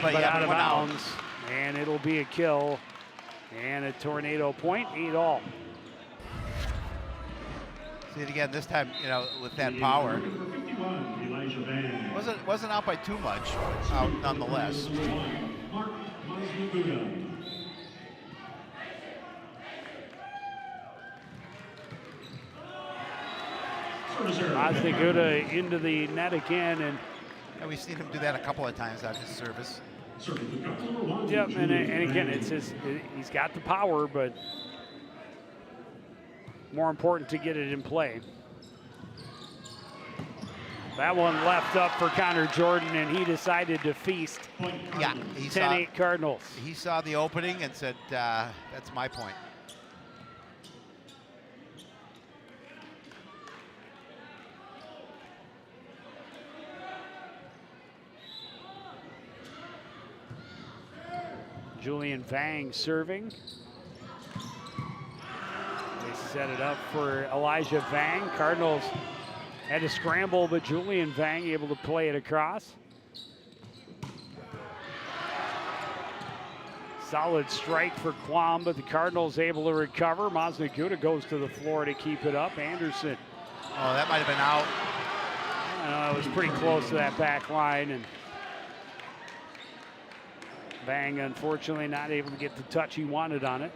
[SPEAKER 3] but out of bounds. And it'll be a kill and a Tornado point, 8-all.
[SPEAKER 4] See it again this time, you know, with that power. Wasn't out by too much, out nonetheless.
[SPEAKER 3] Masnaguda into the net again, and
[SPEAKER 4] we've seen him do that a couple of times on his service.
[SPEAKER 3] Yep, and again, he's got the power, but more important to get it in play. That one left up for Connor Jordan, and he decided to feast.
[SPEAKER 4] Yeah,
[SPEAKER 3] 10-8 Cardinals.
[SPEAKER 4] He saw the opening and said, that's my point.
[SPEAKER 3] Julian Vang serving. They set it up for Elijah Vang. Cardinals had to scramble, but Julian Vang able to play it across. Solid strike for Quam, but the Cardinals able to recover. Masnaguda goes to the floor to keep it up. Anderson.
[SPEAKER 4] Oh, that might have been out.
[SPEAKER 3] It was pretty close to that back line, and Vang, unfortunately, not able to get the touch he wanted on it.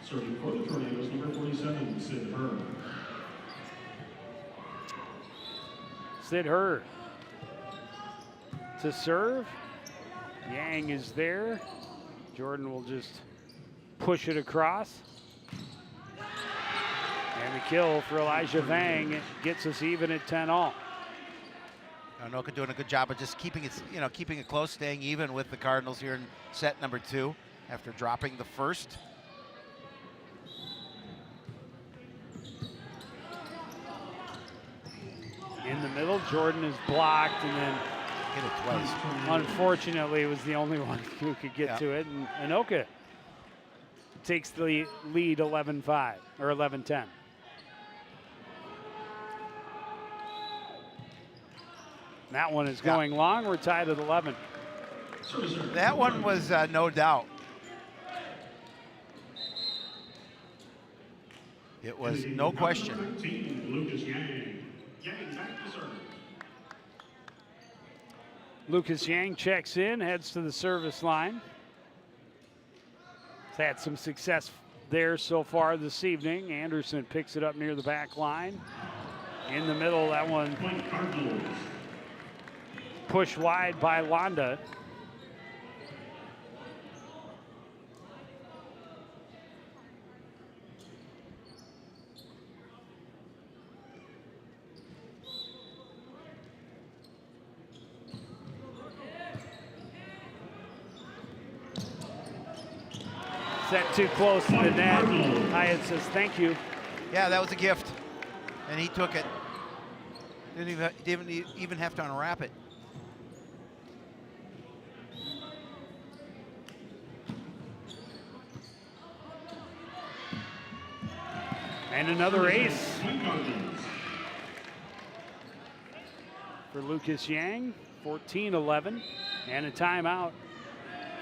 [SPEAKER 1] Serving for the Tornadoes, number 47, Sid Herr.
[SPEAKER 3] Sid Herr to serve. Yang is there. Jordan will just push it across. And the kill for Elijah Vang gets us even at 10-all.
[SPEAKER 4] Anoka doing a good job of just keeping it close, staying even with the Cardinals here in set number 2 after dropping the first.
[SPEAKER 3] In the middle, Jordan is blocked and then
[SPEAKER 4] hit it twice.
[SPEAKER 3] Unfortunately, was the only one who could get to it. And Anoka takes the lead 11-5 or 11-10. That one is going long. We're tied at 11.
[SPEAKER 4] That one was no doubt. It was no question.
[SPEAKER 1] Lucas Yang. Yang back to serve.
[SPEAKER 3] Lucas Yang checks in, heads to the service line. He's had some success there so far this evening. Anderson picks it up near the back line. In the middle, that one pushed wide by Londa. Set too close to the net. Hyatt says thank you.
[SPEAKER 4] Yeah, that was a gift, and he took it. Didn't even have to unwrap it.
[SPEAKER 3] And another ace for Lucas Yang, 14-11, and a timeout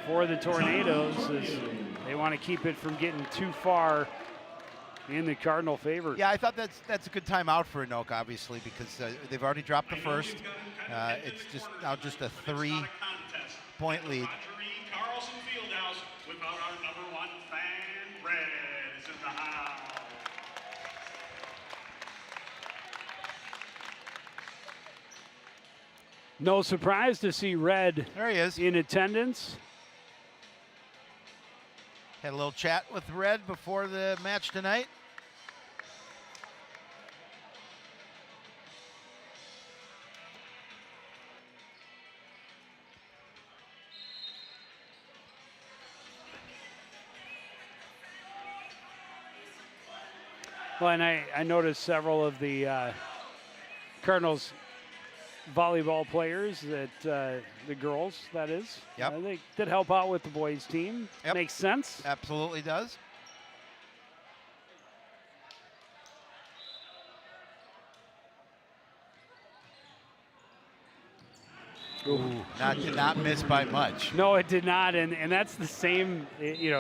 [SPEAKER 3] for the Tornadoes as they want to keep it from getting too far in the Cardinal favor.
[SPEAKER 4] Yeah, I thought that's a good timeout for Anoka, obviously, because they've already dropped the first. It's now just a 3-point lead.
[SPEAKER 1] Carlson Fieldhouse without our number 1 fan, Red is in the house.
[SPEAKER 3] No surprise to see Red
[SPEAKER 4] there he is
[SPEAKER 3] in attendance.
[SPEAKER 4] Had a little chat with Red before the match tonight.
[SPEAKER 3] Well, and I noticed several of the Cardinals volleyball players that the girls, that is, they did help out with the boys team. Makes sense.
[SPEAKER 4] Absolutely does. Ooh, did not miss by much.
[SPEAKER 3] No, it did not, and that's the same,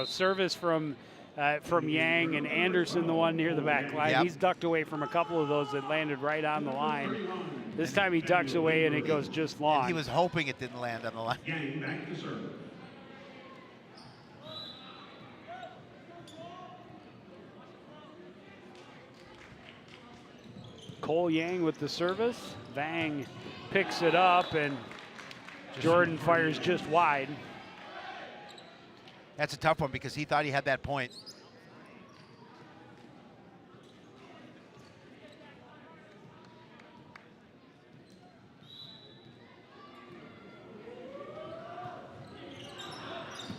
[SPEAKER 3] service from Yang and Anderson, the one near the back line.
[SPEAKER 4] Yep.
[SPEAKER 3] He's ducked away from a couple of those that landed right on the line. This time he ducks away and it goes just long.
[SPEAKER 4] And he was hoping it didn't land on the line.
[SPEAKER 1] Yang back to serve.
[SPEAKER 3] Cole Yang with the service. Vang picks it up and Jordan fires just wide.
[SPEAKER 4] That's a tough one because he thought he had that point.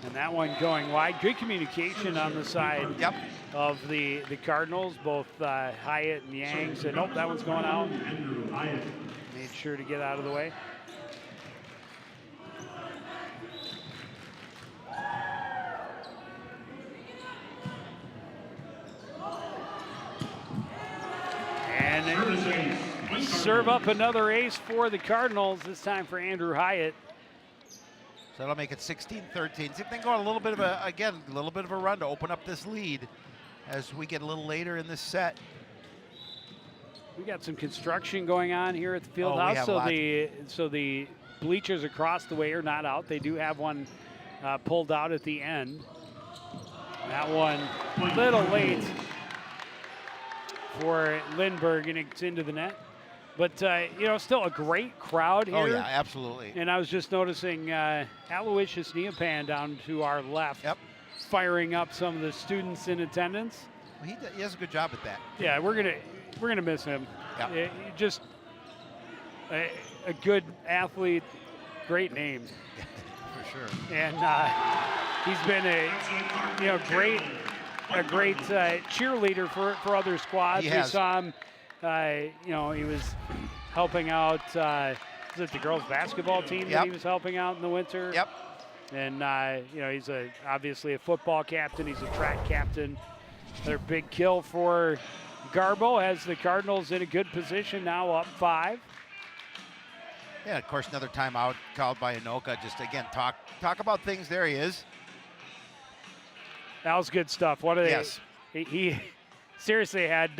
[SPEAKER 3] And that one going wide. Good communication on the side
[SPEAKER 4] Yep.
[SPEAKER 3] of the Cardinals. Both Hyatt and Yang said, nope, that one's going out. Made sure to get out of the way. And serve up another ace for the Cardinals, this time for Andrew Hyatt.
[SPEAKER 4] So that'll make it 16-13. See if they can go on a little bit of a run to open up this lead as we get a little later in this set.
[SPEAKER 3] We got some construction going on here at the field house, so the bleachers across the way are not out. They do have one pulled out at the end. That one a little late for Lindbergh, and it's into the net. But, still a great crowd here.
[SPEAKER 4] Oh, yeah, absolutely.
[SPEAKER 3] And I was just noticing Aloysius Neapan down to our left,
[SPEAKER 4] Yep.
[SPEAKER 3] firing up some of the students in attendance.
[SPEAKER 4] Well, he does a good job at that.
[SPEAKER 3] Yeah, we're gonna miss him.
[SPEAKER 4] Yeah.
[SPEAKER 3] Just a good athlete, great name.
[SPEAKER 4] For sure.
[SPEAKER 3] And he's been a great cheerleader for other squads.
[SPEAKER 4] He
[SPEAKER 3] We
[SPEAKER 4] has.
[SPEAKER 3] saw him. He was helping out. Was it the girls' basketball team that
[SPEAKER 4] Yep.
[SPEAKER 3] he was helping out in the winter?
[SPEAKER 4] Yep.
[SPEAKER 3] And he's obviously a football captain. He's a track captain. Their big kill for Garbo has the Cardinals in a good position now, up 5.
[SPEAKER 4] Yeah, of course, another timeout called by Anoka. Just again, talk about things. There he is.
[SPEAKER 3] That was good stuff. What are they?
[SPEAKER 4] Yes.
[SPEAKER 3] He seriously had,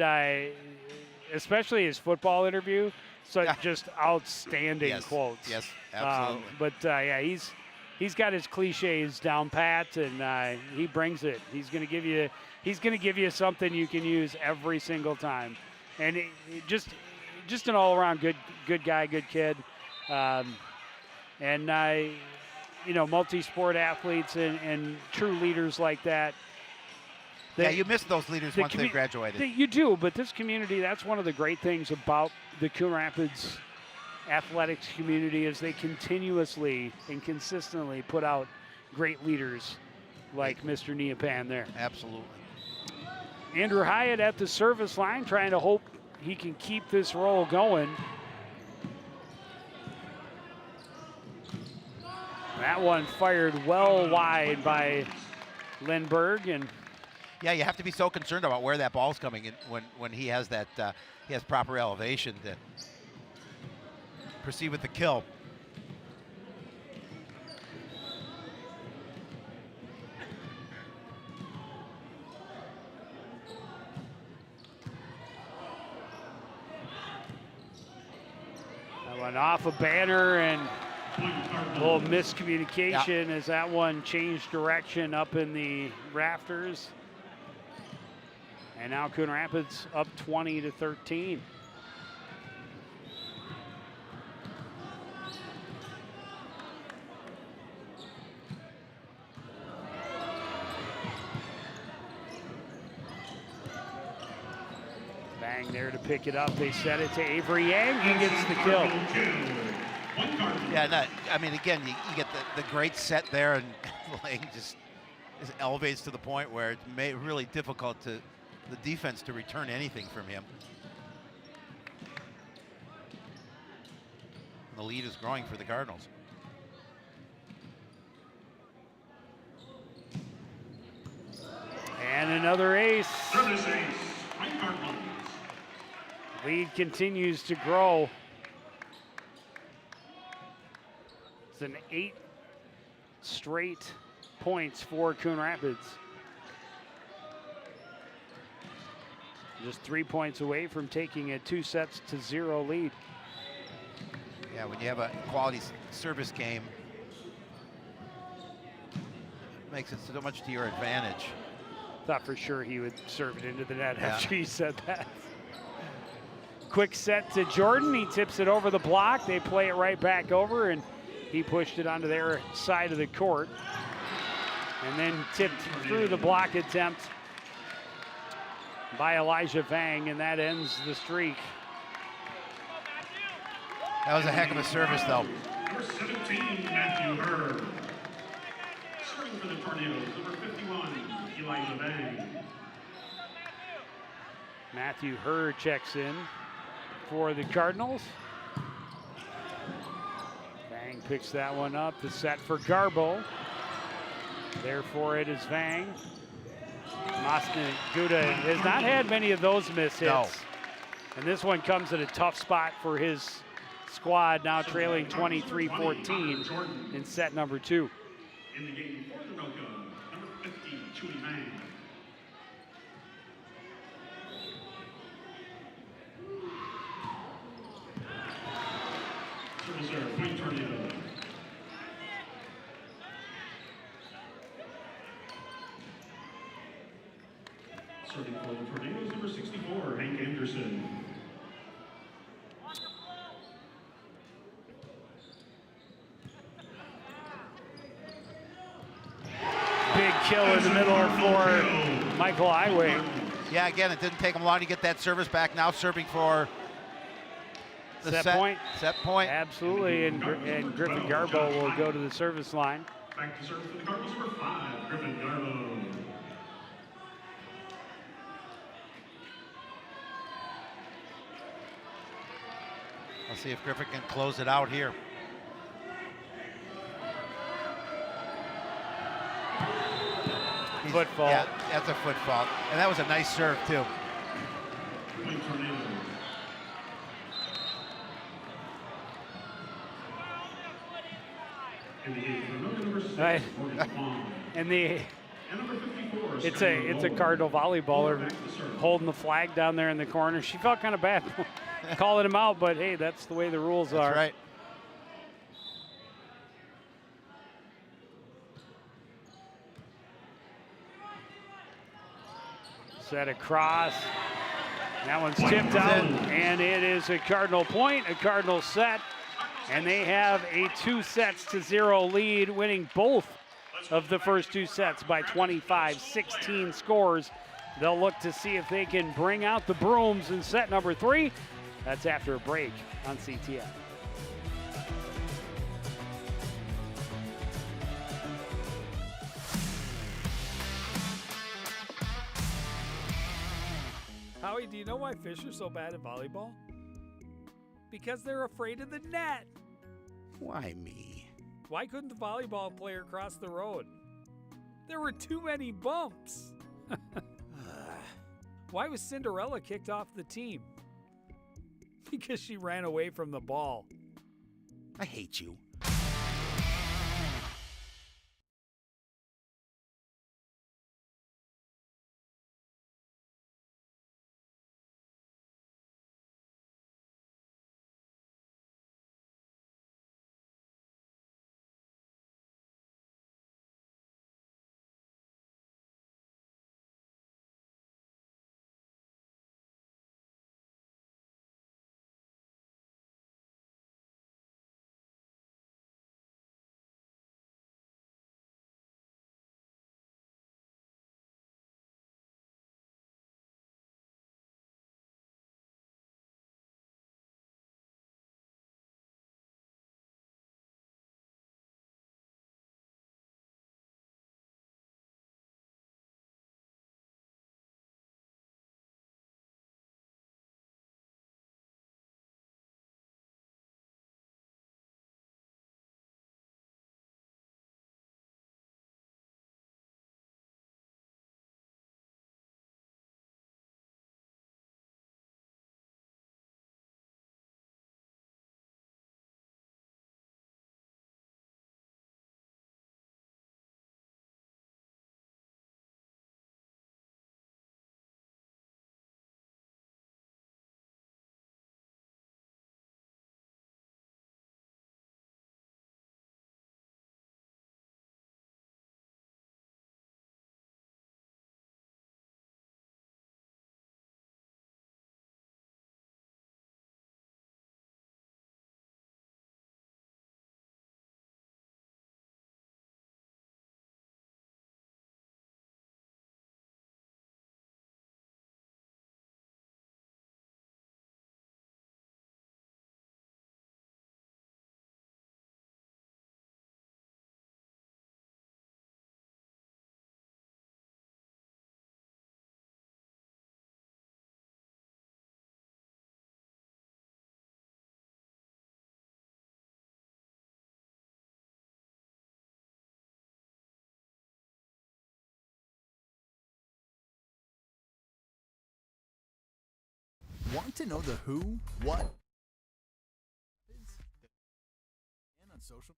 [SPEAKER 3] especially his football interview, just outstanding quotes.
[SPEAKER 4] Yes, absolutely.
[SPEAKER 3] But he's got his cliches down pat, and he brings it. He's going to give you something you can use every single time, and just an all-around good guy, good kid, multi-sport athletes and true leaders like that.
[SPEAKER 4] You miss those leaders once they graduated.
[SPEAKER 3] You do, but this community, that's one of the great things about the Coon Rapids athletics community is they continuously and consistently put out great leaders like Mr. Neapan there.
[SPEAKER 4] Absolutely.
[SPEAKER 3] Andrew Hyatt at the service line trying to hope he can keep this roll going. That one fired well wide by Lindbergh, and
[SPEAKER 4] yeah, you have to be so concerned about where that ball's coming in when he has that he has proper elevation to proceed with the kill.
[SPEAKER 3] that one off a banner, and a little miscommunication as that one changed direction up in the rafters. And now Coon Rapids up 20-13. Bang there to pick it up. They set it to Avery Yang. He gets the kill.
[SPEAKER 4] Yeah, again, you get the great set there, and Lang just elevates to the point where it's really difficult to the defense to return anything from him. The lead is growing for the Cardinals.
[SPEAKER 3] And another ace. Lead continues to grow. It's an 8 straight points for Coon Rapids. Just 3 points away from taking a 2-0 lead.
[SPEAKER 4] Yeah, when you have a quality service game, it makes it so much to your advantage.
[SPEAKER 3] Thought for sure he would serve it into the net
[SPEAKER 4] Yeah.
[SPEAKER 3] after he said that. Quick set to Jordan. He tips it over the block. They play it right back over, and he pushed it onto their side of the court. And then tipped through the block attempt by Elijah Vang, and that ends the streak.
[SPEAKER 4] That was a heck of a service, though.
[SPEAKER 1] Number 17, Matthew Hurd. Serving for the Tornadoes, number 51, Elijah Vang.
[SPEAKER 3] Matthew Hurd checks in for the Cardinals. Vang picks that one up. The set for Garbo. There for it is Vang. Mosna Guda has not had many of those miss hits.
[SPEAKER 4] No.
[SPEAKER 3] And this one comes at a tough spot for his squad, now trailing 23-14 in set number 2.
[SPEAKER 1] In the game for Anoka, number 50, Chewy Vang. Servicer, point Tornado. Serving for the Tornadoes, number 64, Hank Anderson.
[SPEAKER 3] Big kill in the middle for Michael Iway.
[SPEAKER 4] Yeah, again, it didn't take him long to get that service back. Now serving for the
[SPEAKER 3] Set point.
[SPEAKER 4] Set point.
[SPEAKER 3] Absolutely, and Griffin Garbo will go to the service line.
[SPEAKER 1] Back to serve for the Cardinals, number 5, Griffin Garbo.
[SPEAKER 4] Let's see if Griffin can close it out here.
[SPEAKER 3] Foot fault.
[SPEAKER 4] Yeah, that's a foot fault. And that was a nice serve, too.
[SPEAKER 1] Point Tornado. In the game for Anoka, number 6,
[SPEAKER 3] Right.
[SPEAKER 1] Morgan Kwong.
[SPEAKER 3] And the
[SPEAKER 1] And number 54,
[SPEAKER 3] it's
[SPEAKER 1] Skylar
[SPEAKER 3] a
[SPEAKER 1] Gold.
[SPEAKER 3] Cardinal volleyballer
[SPEAKER 1] Back to serve.
[SPEAKER 3] holding the flag down there in the corner. She felt kind of bad calling him out, but hey, that's the way the rules are.
[SPEAKER 4] That's right.
[SPEAKER 3] Set across. That one's tipped out, and it is a Cardinal point, a Cardinal set, and they have a 2-0 lead, winning both of the first 2 sets by 25-16 scores. They'll look to see if they can bring out the brooms in set number 3. That's after a break on CTN.
[SPEAKER 5] Howie, do you know why fish are so bad at volleyball? Because they're afraid of the net.
[SPEAKER 4] Why me?
[SPEAKER 5] Why couldn't the volleyball player cross the road? There were too many bumps. Why was Cinderella kicked off the team? Because she ran away from the ball.
[SPEAKER 4] I hate you.
[SPEAKER 6] Want to know the who, what, and on social?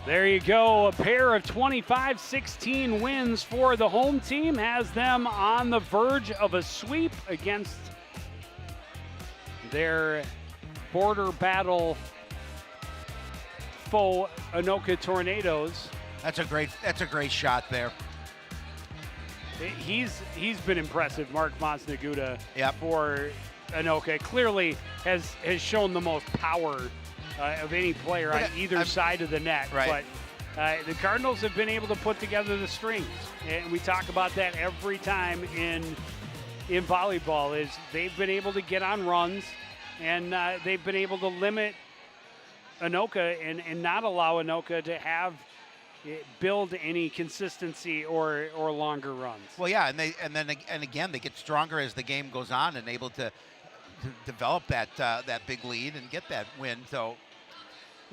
[SPEAKER 3] There you go. A pair of 25-16 wins for the home team has them on the verge of a sweep against their border battle foe, Anoka Tornadoes.
[SPEAKER 4] That's a great shot there.
[SPEAKER 3] He's been impressive, Mark Masnaguda,
[SPEAKER 4] Yep.
[SPEAKER 3] for Anoka. Clearly has shown the most power of any player on either side of the net.
[SPEAKER 4] Right.
[SPEAKER 3] But the Cardinals have been able to put together the strings, and we talk about that every time in volleyball. Is they've been able to get on runs, and they've been able to limit Anoka and not allow Anoka to have build any consistency or longer runs.
[SPEAKER 4] Well, yeah, and again they get stronger as the game goes on and able to develop that big lead and get that win. So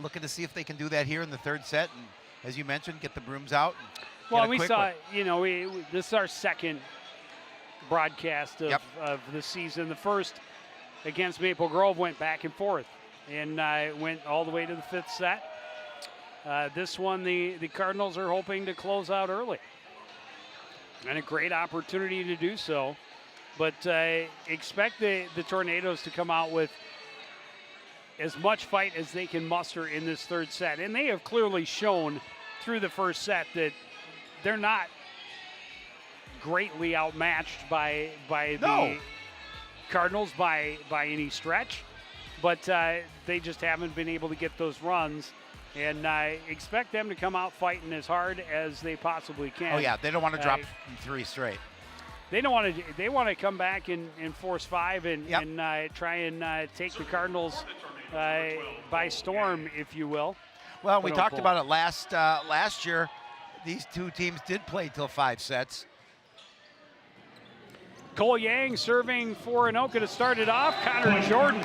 [SPEAKER 4] looking to see if they can do that here in the third set, and as you mentioned, get the brooms out. And
[SPEAKER 3] well, we saw, this is our second broadcast of the season. The first against Maple Grove went back and forth and went all the way to the fifth set. This one, the Cardinals are hoping to close out early, and a great opportunity to do so. But expect the Tornadoes to come out with as much fight as they can muster in this third set. And they have clearly shown through the first set that they're not greatly outmatched by the Cardinals by any stretch. But they just haven't been able to get those runs. And I expect them to come out fighting as hard as they possibly can.
[SPEAKER 4] Oh, yeah, they don't want to drop three straight.
[SPEAKER 3] They don't want to. They want to come back and force five and try and take the Cardinals by storm, if you will.
[SPEAKER 4] Well, we talked about it last year. These two teams did play till 5 sets.
[SPEAKER 3] Cole Yang serving for Anoka to start it off. Connor Jordan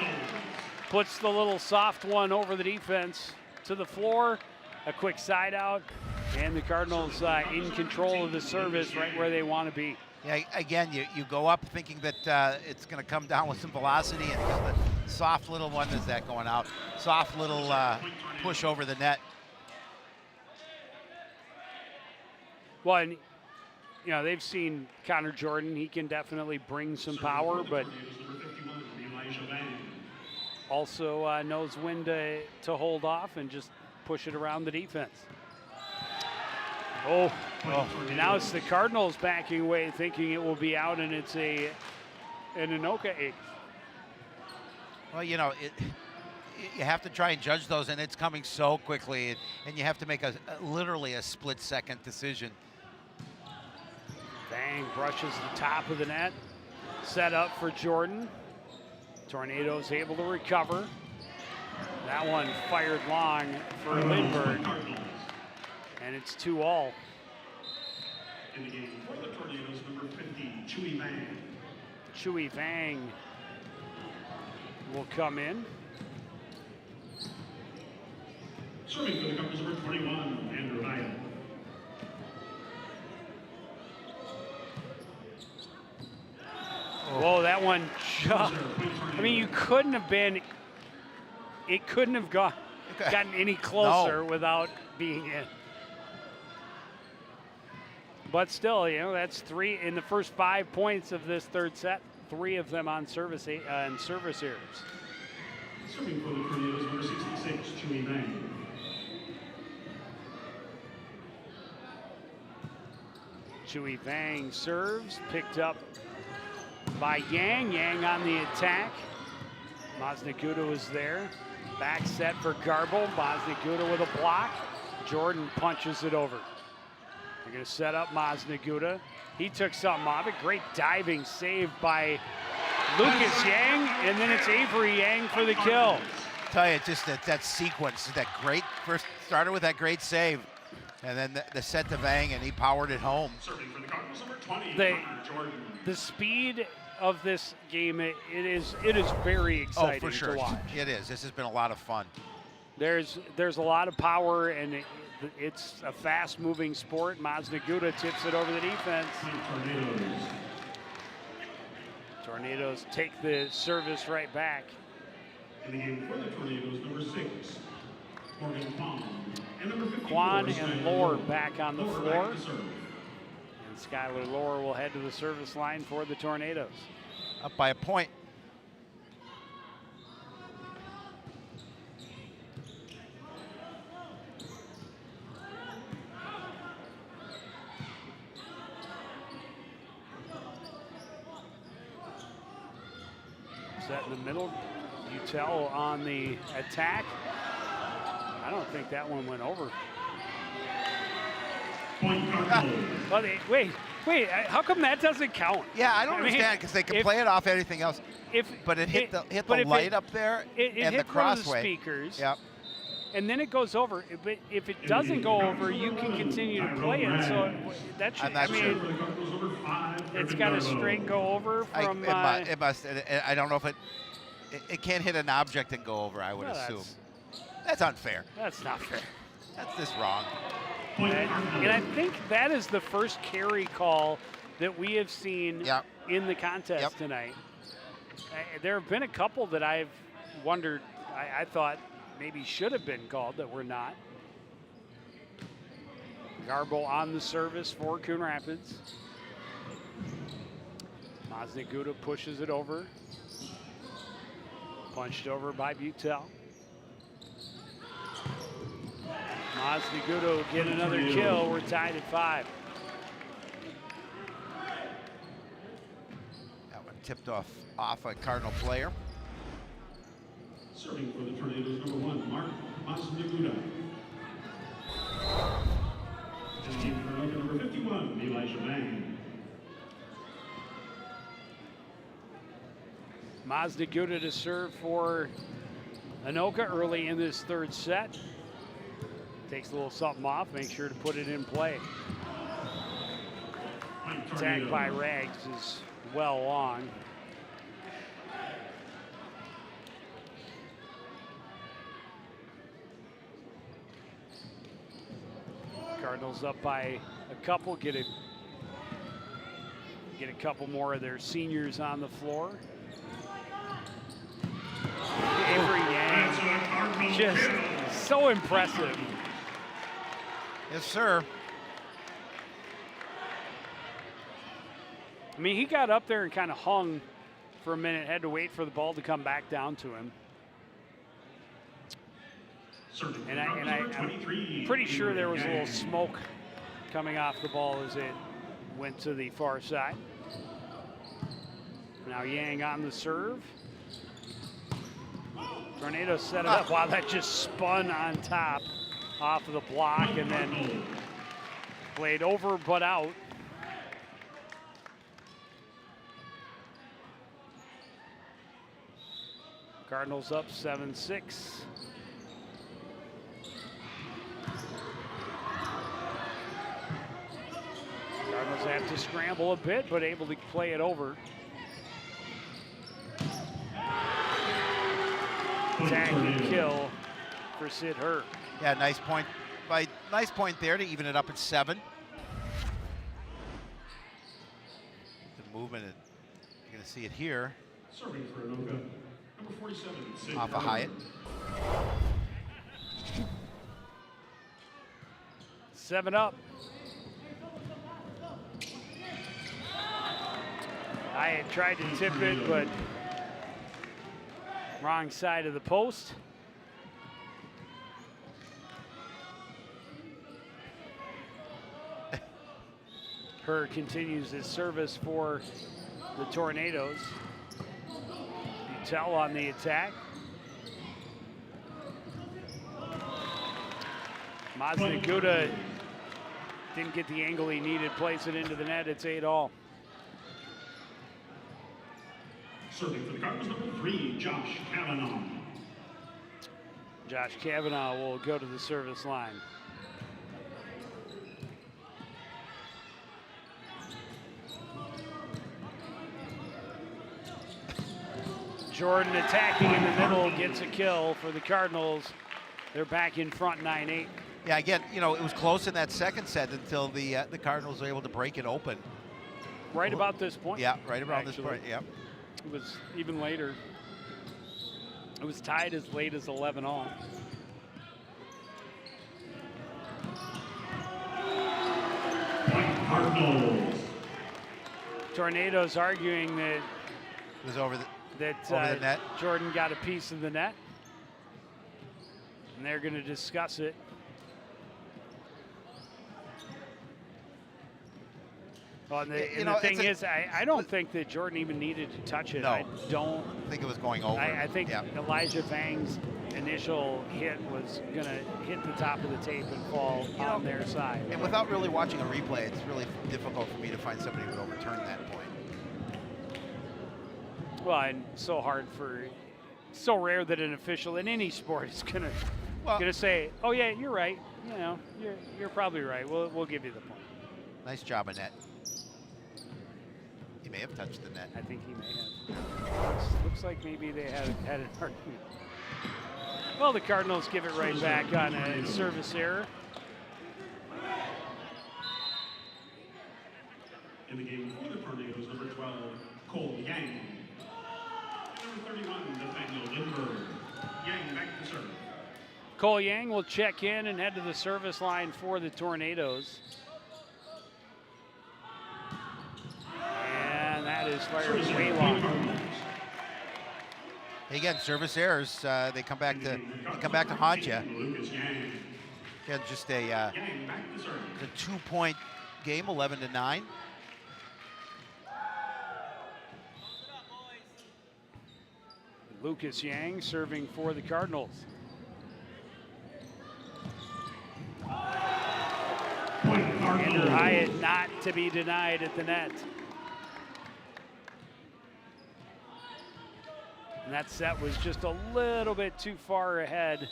[SPEAKER 3] puts the little soft one over the defense to the floor. A quick side out, and the Cardinals in control of the service right where they want to be.
[SPEAKER 4] Yeah, again, you go up thinking that it's going to come down with some velocity, and just a soft little one is that going out. Soft little push over the net.
[SPEAKER 3] Well, and, they've seen Connor Jordan. He can definitely bring some power, but also knows when to hold off and just push it around the defense. Oh, now it's the Cardinals backing away, thinking it will be out, and it's an Anoka eighth.
[SPEAKER 4] Well, you have to try and judge those, and it's coming so quickly, and you have to make literally a split-second decision.
[SPEAKER 3] Bang, brushes the top of the net. Set up for Jordan. Tornadoes able to recover. That one fired long for Lindbergh. And it's 2-all.
[SPEAKER 1] In the game for the Tornadoes, number 50, Chui Vang.
[SPEAKER 3] Chui Vang will come in.
[SPEAKER 1] Serving for the Cardinals, number 21, Andrew Ryan.
[SPEAKER 3] Whoa, that one, I mean, it couldn't have gotten any closer without being in. But still, that's 3 in the first 5 points of this third set. 3 of them on service errors.
[SPEAKER 1] Serving for the Tornadoes, number 66, Chui Vang.
[SPEAKER 3] Chui Vang serves, picked up by Yang. Yang on the attack. Masnaguda was there. Back set for Garble. Masnaguda with a block. Jordan punches it over. They're going to set up Masnaguda. He took something off it. Great diving save by Lucas Yang, and then it's Avery Yang for the kill.
[SPEAKER 4] Tell you, just that sequence, that great first started with that great save, and then the set to Vang, and he powered it home.
[SPEAKER 1] Serving for the Cardinals, number 20, Jordan.
[SPEAKER 3] The speed of this game, it is very exciting
[SPEAKER 4] for sure.
[SPEAKER 3] to watch.
[SPEAKER 4] It is. This has been a lot of fun.
[SPEAKER 3] there's a lot of power, and it's a fast-moving sport. Maznaguda tips it over the defense. Tornadoes take the service right back.
[SPEAKER 1] In the game for the Tornadoes, number 6, Morgan Kwan. And number 54,
[SPEAKER 3] Kwan and
[SPEAKER 1] Skylar
[SPEAKER 3] Lohr back on the
[SPEAKER 1] Lohr
[SPEAKER 3] floor.
[SPEAKER 1] back to serve.
[SPEAKER 3] And Skylar Lohr will head to the service line for the Tornadoes.
[SPEAKER 4] Up by a point.
[SPEAKER 3] Set in the middle. Utel on the attack. I don't think that one went over.
[SPEAKER 1] Point Cardinals.
[SPEAKER 3] Well, wait, how come that doesn't count?
[SPEAKER 4] Yeah, I don't
[SPEAKER 3] mean,
[SPEAKER 4] understand because they can
[SPEAKER 3] if-
[SPEAKER 4] play it off anything else. But it hit the
[SPEAKER 3] but if
[SPEAKER 4] light up there
[SPEAKER 3] it
[SPEAKER 4] and the
[SPEAKER 3] hit one of the
[SPEAKER 4] crossway.
[SPEAKER 3] speakers.
[SPEAKER 4] Yep.
[SPEAKER 3] And then it goes over. But if it doesn't go over, you can continue to play it. So that should,
[SPEAKER 4] I'm not sure.
[SPEAKER 1] For the Cardinals, number 5,
[SPEAKER 3] it's
[SPEAKER 1] Griffin
[SPEAKER 3] got to
[SPEAKER 1] Garbo.
[SPEAKER 3] straight go over from.
[SPEAKER 4] It must. I don't know if it can't hit an object and go over. I would
[SPEAKER 3] well,
[SPEAKER 4] assume. That's unfair.
[SPEAKER 3] That's not fair.
[SPEAKER 4] That's just wrong.
[SPEAKER 1] Point
[SPEAKER 3] And
[SPEAKER 1] Cardinals.
[SPEAKER 3] I think that is the first carry call that we have seen
[SPEAKER 4] Yep.
[SPEAKER 3] in the contest
[SPEAKER 4] Yep.
[SPEAKER 3] tonight. There have been a couple that I've wondered, I thought maybe should have been called that were not. Garbo on the service for Coon Rapids. Maznaguda pushes it over. Punched over by Butel. Maznaguda will get another kill. We're tied at 5.
[SPEAKER 4] That one tipped off a Cardinal player.
[SPEAKER 1] Serving for the Tornadoes, number 1, Mark Maznaguda. And in for number 51, Elijah Bang.
[SPEAKER 3] Maznaguda to serve for Anoka early in this third set. Takes a little something off, makes sure to put it in play.
[SPEAKER 1] Point
[SPEAKER 3] Attack by
[SPEAKER 1] Tornadoes.
[SPEAKER 3] Rags is well long. Cardinals up by a couple, get a couple more of their seniors on the floor. Avery
[SPEAKER 1] That's
[SPEAKER 3] Yang,
[SPEAKER 1] a Cardinal
[SPEAKER 3] just
[SPEAKER 1] kill.
[SPEAKER 3] so impressive.
[SPEAKER 4] Yes, sir.
[SPEAKER 3] I mean, he got up there and kind of hung for a minute, had to wait for the ball to come back down to him.
[SPEAKER 1] Serving for
[SPEAKER 3] And
[SPEAKER 1] the Cardinals,
[SPEAKER 3] I'm
[SPEAKER 1] number 23,
[SPEAKER 3] pretty sure there was a little
[SPEAKER 1] Yang.
[SPEAKER 3] smoke coming off the ball as it went to the far side. Now Yang on the serve. Tornado set it up. Wow, that just spun on top off of the block and then played over but out. Cardinals up 7-6. Cardinals have to scramble a bit, but able to play it over. Tag and kill for Sid Herr.
[SPEAKER 4] Yeah, nice point there to even it up at 7. The movement, you're going to see it here
[SPEAKER 1] Serving for Anoka, number 47, Sid
[SPEAKER 4] off of
[SPEAKER 1] Herr.
[SPEAKER 4] Hyatt.
[SPEAKER 3] 7 up. I had tried to tip it, but wrong side of the post. Herr continues his service for the Tornadoes. Butel on the attack. Maznaguda didn't get the angle he needed, plays it into the net. It's 8-all.
[SPEAKER 1] Serving for the Cardinals, number 3, Josh Kavanaugh.
[SPEAKER 3] Josh Kavanaugh will go to the service line. Jordan attacking in the middle, gets a kill for the Cardinals. They're back in front 9-8.
[SPEAKER 4] Yeah, again, you know, it was close in that second set until the Cardinals were able to break it open.
[SPEAKER 3] Right about this point.
[SPEAKER 4] Yeah, right around
[SPEAKER 3] actually.
[SPEAKER 4] this point. Yeah.
[SPEAKER 3] It was even later. It was tied as late as 11-all.
[SPEAKER 1] Cardinals.
[SPEAKER 3] Tornadoes arguing that
[SPEAKER 4] It was over the
[SPEAKER 3] that
[SPEAKER 4] net.
[SPEAKER 3] Jordan got a piece of the net, and they're going to discuss it. Well, and the thing is, I don't think that Jordan even needed to touch it.
[SPEAKER 4] No.
[SPEAKER 3] I don't
[SPEAKER 4] I think it was going over.
[SPEAKER 3] I think
[SPEAKER 4] yeah.
[SPEAKER 3] Elijah Vang's initial hit was going to hit the top of the tape and fall on their side.
[SPEAKER 4] And without really watching a replay, it's really difficult for me to find somebody who would overturn that point.
[SPEAKER 3] Well, and so rare that an official in any sport is going to say, "Oh yeah, you're right. You know, you're probably right. We'll give you the point."
[SPEAKER 4] Nice job, Annette. He may have touched the net.
[SPEAKER 3] I think he may have. Looks like maybe they had an argument. Well, the Cardinals give it right back on a service error.
[SPEAKER 1] In the game before the Tornadoes, number 12, Cole Yang. Number 31, Nathaniel Lindbergh. Yang back to serve.
[SPEAKER 3] Cole Yang will check in and head to the service line for the Tornadoes. And that is fired way long.
[SPEAKER 4] Again, service errors. They come back to haunt you. Again, just a 2-point game, 11-9.
[SPEAKER 3] Lucas Yang serving for the Cardinals. Andrew Hyatt not to be denied at the net. And that set was just a little bit too far ahead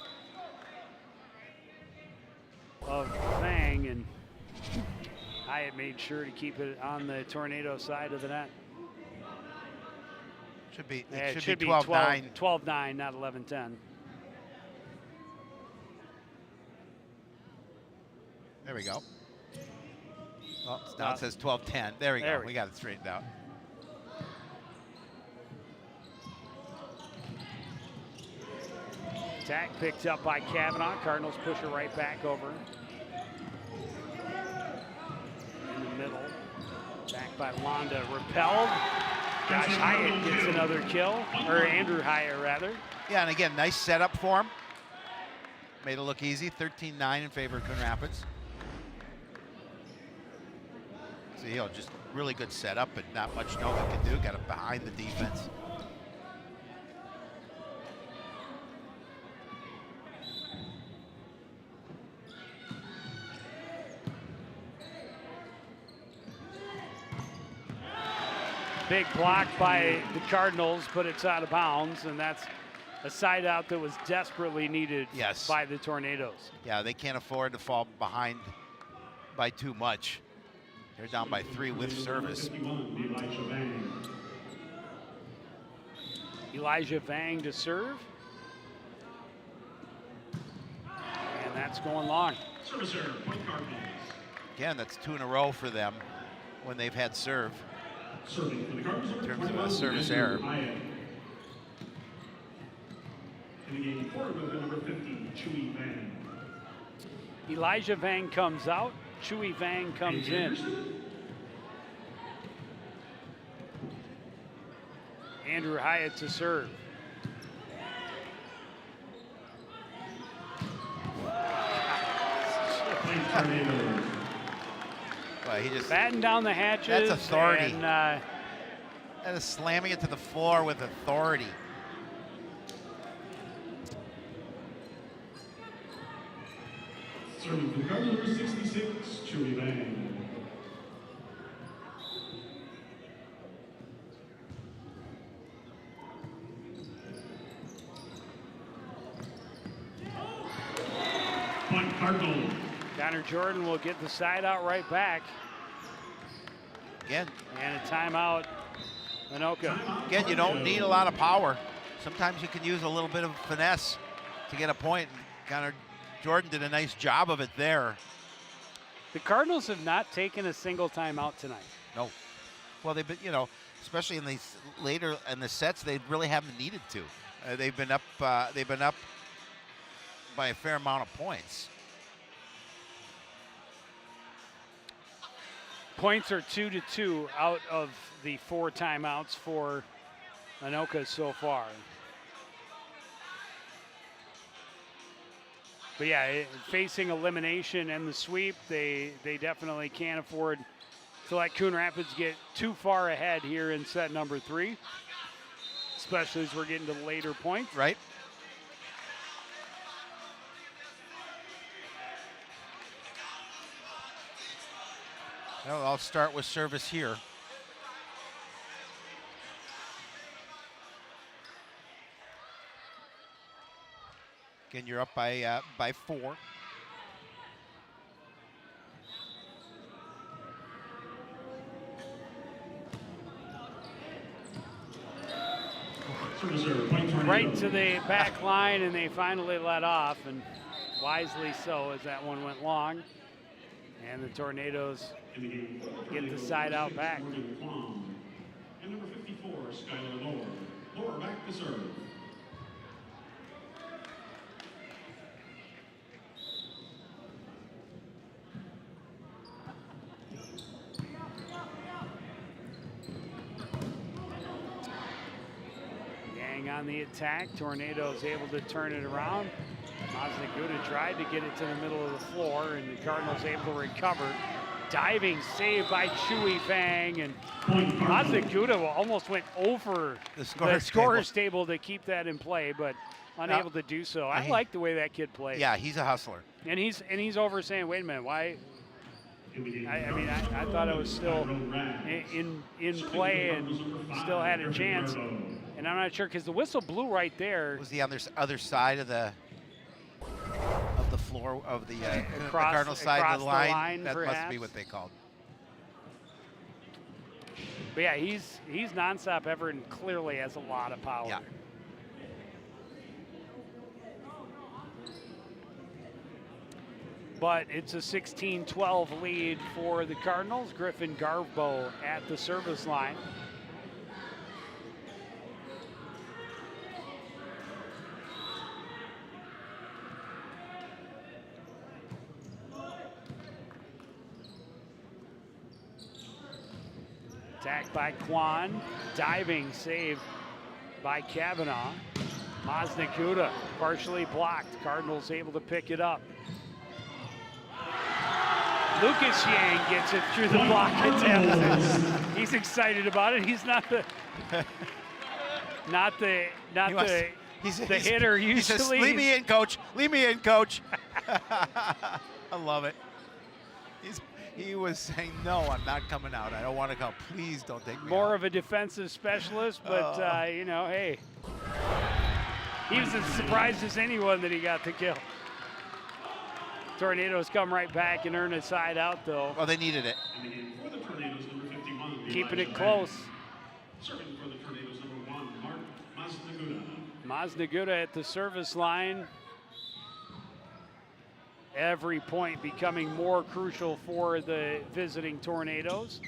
[SPEAKER 3] of Vang, and Hyatt made sure to keep it on the Tornado side of the net.
[SPEAKER 4] It should be 12-9.
[SPEAKER 3] 12-9, not 11-10.
[SPEAKER 4] There we go. Well, now it says 12-10. There we go. We got it straightened out.
[SPEAKER 3] Attack picked up by Kavanaugh. Cardinals push her right back over. In the middle. Back by Londa. Repelled. Josh Hyatt gets another kill. Or Andrew Hyatt, rather.
[SPEAKER 4] Yeah, and again, nice setup for him. Made it look easy. 13-9 in favor of Coon Rapids. See, just really good setup, but not much Nova can do. Got it behind the defense.
[SPEAKER 3] Big block by the Cardinals, but it's out of bounds, and that's a side out that was desperately needed by the Tornadoes.
[SPEAKER 4] Yeah, they can't afford to fall behind by too much. They're down by 3 with service.
[SPEAKER 3] Elijah Vang to serve. And that's going long.
[SPEAKER 4] Again, that's 2 in a row for them when they've had serve. In terms of a service error.
[SPEAKER 1] In the game forward with number 50, Chewy Vang.
[SPEAKER 3] Elijah Vang comes out. Chewy Vang comes in. Andrew Hyatt to serve.
[SPEAKER 4] Well, he just
[SPEAKER 3] batten down the hatches.
[SPEAKER 4] That's authority.
[SPEAKER 3] And,
[SPEAKER 4] that is slamming it to the floor with authority.
[SPEAKER 1] Serving for the Cardinals, number 66, Chewy Vang. Point Cardinals.
[SPEAKER 3] Connor Jordan will get the side out right back.
[SPEAKER 4] Again.
[SPEAKER 3] And a timeout, Anoka.
[SPEAKER 4] Again, you don't need a lot of power. Sometimes you can use a little bit of finesse to get a point. Connor Jordan did a nice job of it there.
[SPEAKER 3] The Cardinals have not taken a single timeout tonight.
[SPEAKER 4] No. Well, they've been, you know, especially in these later in the sets, they really haven't needed to. They've been up by a fair amount of points.
[SPEAKER 3] Points are 2-2 out of the 4 timeouts for Anoka so far. But yeah, facing elimination and the sweep, they definitely can't afford to let Coon Rapids get too far ahead here in set number 3, especially as we're getting to later points.
[SPEAKER 4] Right. Well, I'll start with service here. Again, you're up by 4.
[SPEAKER 3] Right to the back line, and they finally let off, and wisely so, as that one went long. And the Tornadoes get the side out back.
[SPEAKER 1] And number 54, Skylar Lohr. Lohr back to serve.
[SPEAKER 3] Yang on the attack. Tornadoes able to turn it around. Maznaguda tried to get it to the middle of the floor, and the Cardinals able to recover. Diving save by Chewy Fang, and Maznaguda almost went over the scorer's table to keep that in play, but unable to do so. I like the way that kid plays.
[SPEAKER 4] Yeah, he's a hustler.
[SPEAKER 3] And he's over saying, wait a minute, why? I mean, I thought it was still in play and still had a chance. And I'm not sure, because the whistle blew right there.
[SPEAKER 4] Was the other side of the floor of the Cardinal side of the line? That
[SPEAKER 3] perhaps
[SPEAKER 4] must be what they called.
[SPEAKER 3] But yeah, he's nonstop ever and clearly has a lot of power.
[SPEAKER 4] Yeah.
[SPEAKER 3] But it's a 16-12 lead for the Cardinals. Griffin Garbo at the service line. Attack by Kwan, diving save by Kavanaugh. Maznaguda partially blocked. Cardinals able to pick it up. Lucas Yang gets it through the block attempt. He's excited about it. He's not the hitter usually.
[SPEAKER 4] He says, "Leave me in, coach. Leave me in, coach." I love it. He was saying, "No, I'm not coming out. I don't want to come. Please don't take me
[SPEAKER 3] More
[SPEAKER 4] out."
[SPEAKER 3] of a defensive specialist, but you know, hey, he was as surprised as anyone that he got the kill. Tornadoes come right back and earn a side out, though.
[SPEAKER 4] Well, they needed it.
[SPEAKER 1] For the Tornadoes, number 51,
[SPEAKER 3] Keeping it close.
[SPEAKER 1] Serving for the Tornadoes, number 1, Mark Maznaguda.
[SPEAKER 3] Maznaguda at the service line. Every point becoming more crucial for the visiting Tornadoes.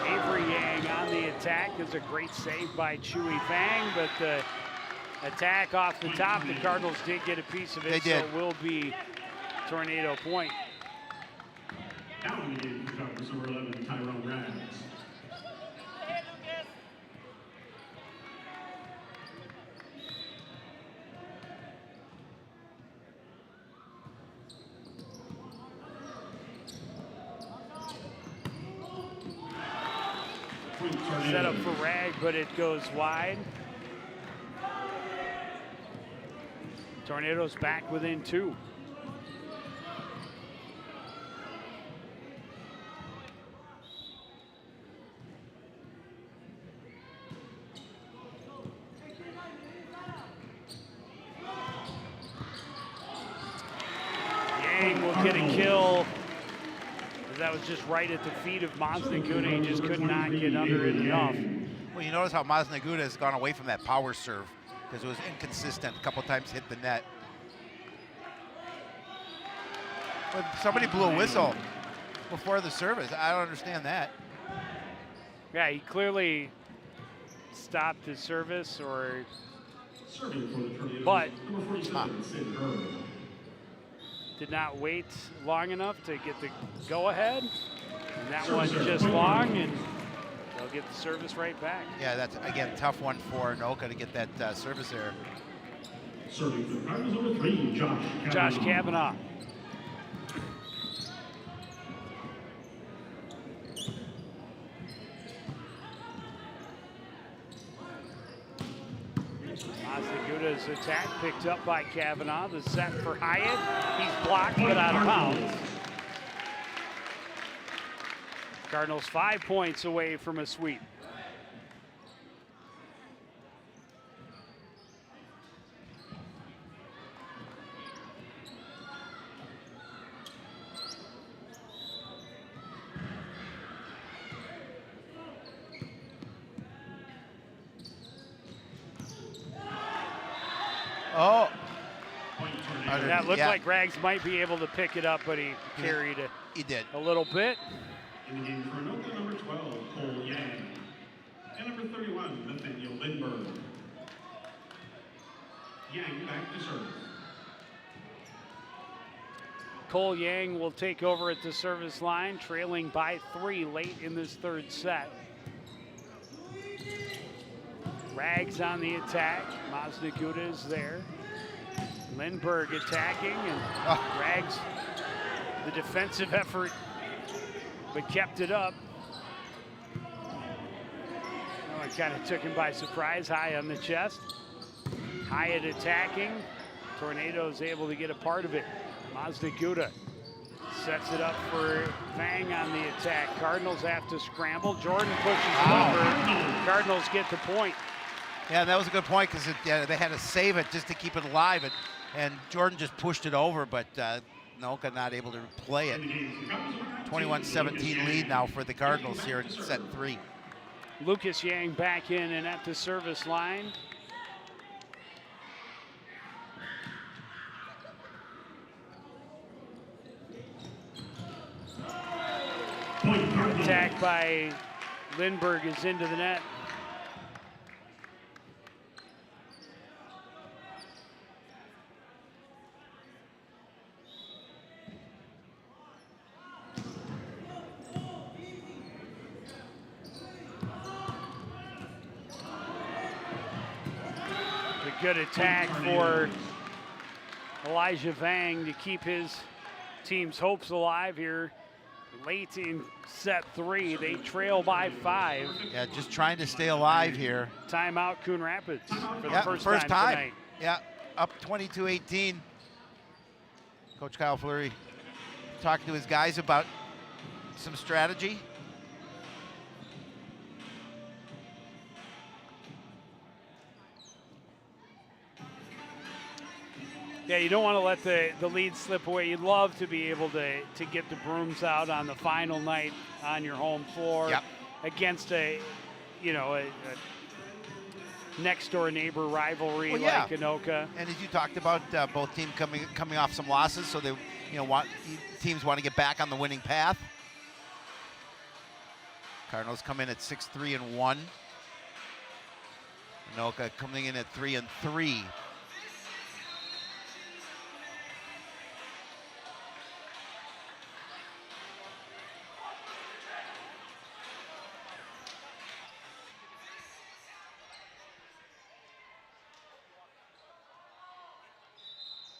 [SPEAKER 3] Avery Yang on the attack is a great save by Chewy Fang, but the attack off the top, the Cardinals did get a piece of it,
[SPEAKER 4] they did.
[SPEAKER 3] so it will be Tornado point.
[SPEAKER 1] Down in the game for Cardinals, number 11, Tyrone Rags.
[SPEAKER 3] Set up for Rag, but it goes wide. Tornadoes back within 2. Yang will get a kill. That was just right at the feet of Maznaguda. He just could not get under it enough.
[SPEAKER 4] Well, you notice how Maznaguda has gone away from that power serve because it was inconsistent. A couple times hit the net. But somebody blew a whistle before the service. I don't understand that.
[SPEAKER 3] Yeah, he clearly stopped his service, or
[SPEAKER 1] Serving for the Tornadoes,
[SPEAKER 3] but
[SPEAKER 1] number 47, Sid Bird.
[SPEAKER 3] did not wait long enough to get the go-ahead. And that one
[SPEAKER 1] Service
[SPEAKER 3] just
[SPEAKER 1] error.
[SPEAKER 3] long, and they'll get the service right back.
[SPEAKER 4] Yeah, that's, again, tough one for Anoka to get that service error.
[SPEAKER 1] Serving for the Cardinals, number 3,
[SPEAKER 3] Josh Kavanaugh. Mazdaguda's attack picked up by Kavanaugh. The set for Hyatt. He's blocked but out of bounds. Cardinals 5 points away from a sweep.
[SPEAKER 4] Oh.
[SPEAKER 3] That looked like Rags might be able to pick it up, but he carried it.
[SPEAKER 4] He did.
[SPEAKER 3] A little bit.
[SPEAKER 1] In the game for Anoka, number 12, Cole Yang. And number 31, Nathaniel Lindbergh. Yang back to serve.
[SPEAKER 3] Cole Yang will take over at the service line, trailing by 3 late in this third set. Rags on the attack. Mazdaguda is there. Lindbergh attacking, and Rags, the defensive effort, but kept it up. Oh, it kind of took him by surprise, high on the chest. Hyatt attacking. Tornadoes able to get a part of it. Mazdaguda sets it up for Vang on the attack. Cardinals have to scramble. Jordan pushes over. Cardinals get the point.
[SPEAKER 4] Yeah, that was a good point because they had to save it just to keep it alive, and Jordan just pushed it over, but Anoka not able to play it. 21-17 lead now for the Cardinals here in set 3.
[SPEAKER 3] Lucas Yang back in and at the service line. Attack by Lindbergh is into the net. A good attack for Elijah Vang to keep his team's hopes alive here. Late in set 3, they trail by 5.
[SPEAKER 4] Yeah, just trying to stay alive here.
[SPEAKER 3] Timeout, Coon Rapids for the first time tonight.
[SPEAKER 4] Yeah, up 22-18. Coach Kyle Fleury talking to his guys about some strategy.
[SPEAKER 3] Yeah, you don't want to let the lead slip away. You'd love to be able to get the brooms out on the final night on your home floor against a next door neighbor rivalry like Anoka.
[SPEAKER 4] And as you talked about, both teams coming off some losses, so they teams want to get back on the winning path. Cardinals come in at 6-3-1. Anoka coming in at 3-3.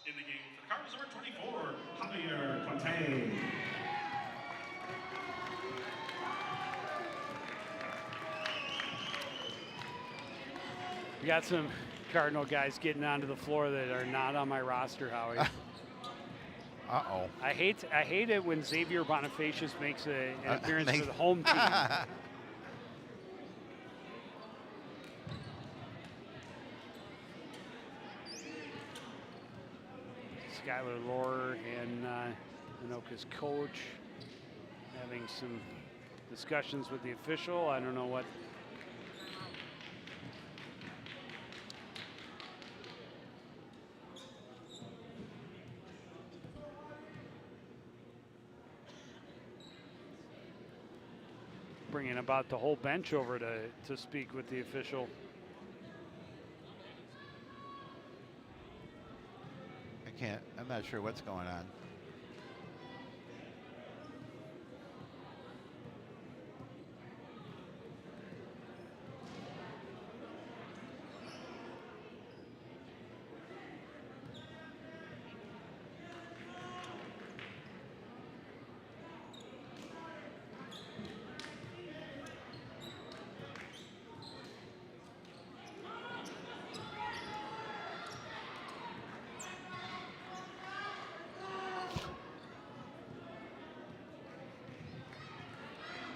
[SPEAKER 1] In the game for the Cardinals, number 24, Javier Conte.
[SPEAKER 3] We got some Cardinal guys getting onto the floor that are not on my roster, Howie.
[SPEAKER 4] Uh-oh.
[SPEAKER 3] I hate it when Xavier Bonifacius makes an appearance for the home team. Skylar Lohr and Anoka's coach having some discussions with the official. I don't know what. bringing about the whole bench over to speak with the official.
[SPEAKER 4] I'm not sure what's going on.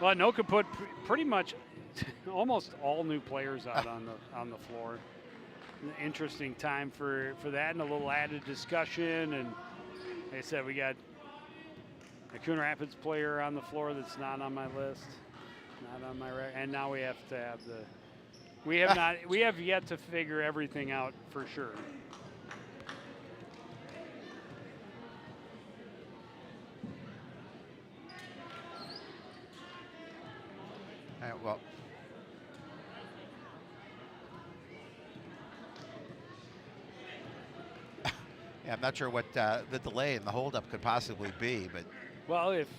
[SPEAKER 3] Well, Anoka put pretty much almost all new players out on the floor. An interesting time for that, and a little added discussion. And like I said, we got a Coon Rapids player on the floor that's not on my list, not on my and now we have to have the. We have yet to figure everything out for sure.
[SPEAKER 4] Well, yeah, I'm not sure what the delay in the holdup could possibly be, but
[SPEAKER 3] well, if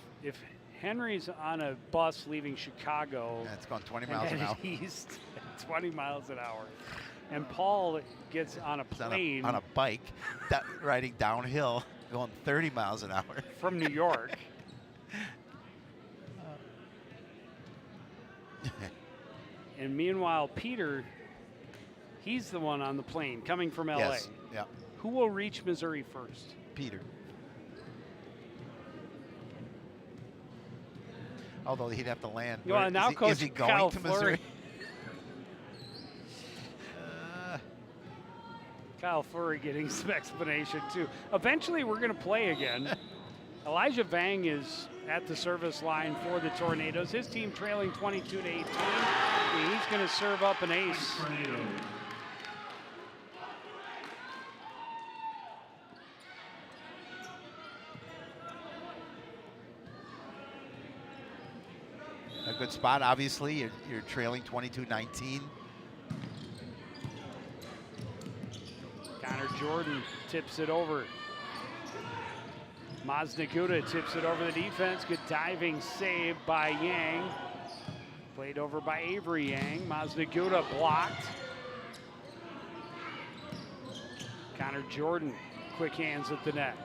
[SPEAKER 3] Henry's on a bus leaving Chicago,
[SPEAKER 4] yeah, it's going 20 miles an hour.
[SPEAKER 3] East, 20 miles an hour, and Paul gets on a plane
[SPEAKER 4] on a bike, riding downhill, going 30 miles an hour
[SPEAKER 3] from New York. And meanwhile, Peter, he's the one on the plane coming from LA.
[SPEAKER 4] Yes. Yeah.
[SPEAKER 3] Who will reach Missouri first?
[SPEAKER 4] Peter. Although he'd have to land.
[SPEAKER 3] Well, now
[SPEAKER 4] is he going
[SPEAKER 3] Kyle
[SPEAKER 4] to Missouri?
[SPEAKER 3] Kyle Fleury getting some explanation too. Eventually, we're going to play again. Elijah Vang is at the service line for the Tornadoes. His team trailing 22-18. And he's going to serve up an ace.
[SPEAKER 4] A good spot, obviously. You're trailing 22-19.
[SPEAKER 3] Connor Jordan tips it over. Maznaguda tips it over the defense. Good diving save by Yang. Played over by Avery Yang. Maznaguda blocked. Connor Jordan, quick hands at the net.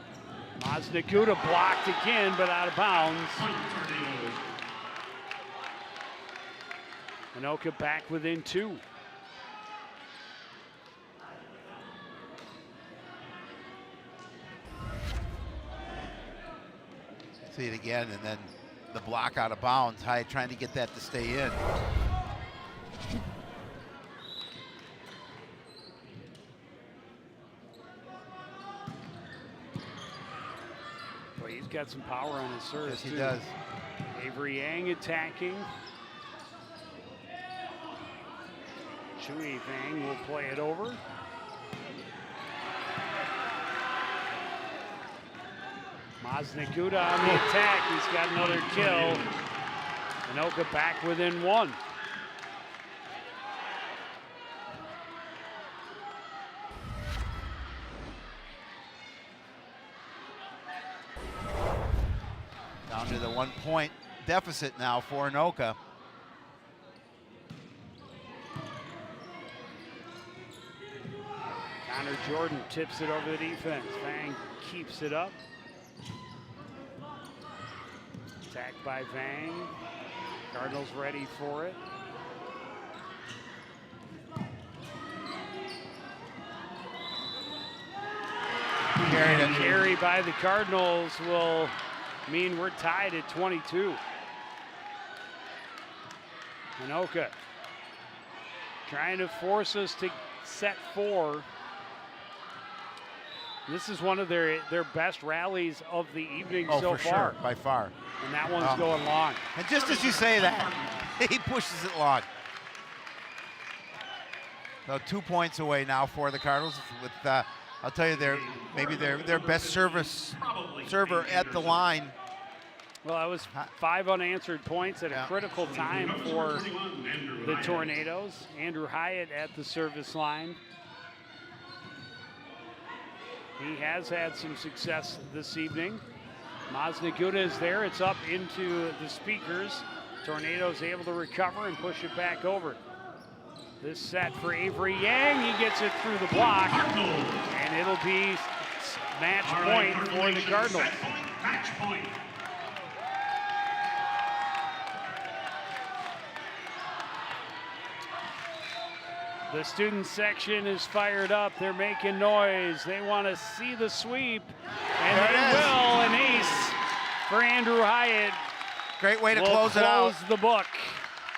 [SPEAKER 3] Maznaguda blocked again, but out of bounds. Anoka back within 2.
[SPEAKER 4] See it again, and then the block out of bounds. High trying to get that to stay in.
[SPEAKER 3] Boy, he's got some power on his serve.
[SPEAKER 4] Yes, he
[SPEAKER 3] too.
[SPEAKER 4] does.
[SPEAKER 3] Avery Yang attacking. Chui Vang will play it over. Maznaguda on the attack. He's got another kill. Anoka back within 1.
[SPEAKER 4] Down to the 1-point deficit now for Anoka.
[SPEAKER 3] Connor Jordan tips it over the defense. Vang keeps it up. Attack by Vang. Cardinals ready for it. Carry by the Cardinals will mean we're tied at 22. Anoka trying to force us to set 4. This is one of their best rallies of the evening so far.
[SPEAKER 4] Sure, by far.
[SPEAKER 3] And that one's going long.
[SPEAKER 4] And just as you say that, he pushes it long. So 2 points away now for the Cardinals. With I'll tell you, maybe their best server at the line
[SPEAKER 3] Well, that was 5 unanswered points at a critical time for the Tornadoes. Andrew Hyatt at the service line. He has had some success this evening. Maznaguda is there. It's up into the speakers. Tornadoes able to recover and push it back over. This set for Avery Yang. He gets it through the block, and it'll be match point for the Cardinals.
[SPEAKER 1] Match point.
[SPEAKER 3] The student section is fired up. They're making noise. They want to see the sweep, and they will. An ace for Andrew Hyatt.
[SPEAKER 4] Great way to close it out.
[SPEAKER 3] Close the book.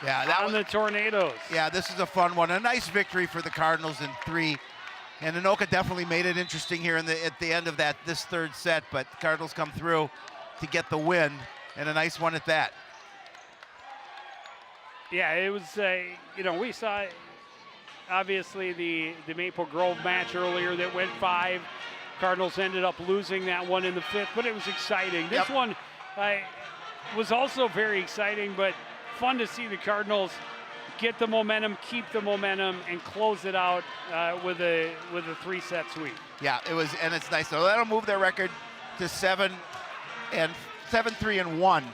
[SPEAKER 4] Yeah, that
[SPEAKER 3] on the Tornadoes.
[SPEAKER 4] Yeah, this is a fun one. A nice victory for the Cardinals in 3. And Anoka definitely made it interesting here at the end of this third set, but the Cardinals come through to get the win, and a nice one at that.
[SPEAKER 3] Yeah, it was, we saw obviously the Maple Grove match earlier that went 5. Cardinals ended up losing that one in the 5th, but it was exciting. This one was also very exciting, but fun to see the Cardinals get the momentum, keep the momentum, and close it out with a 3-set sweep.
[SPEAKER 4] Yeah, it was, and it's nice. So that'll move their record to 7-3-1,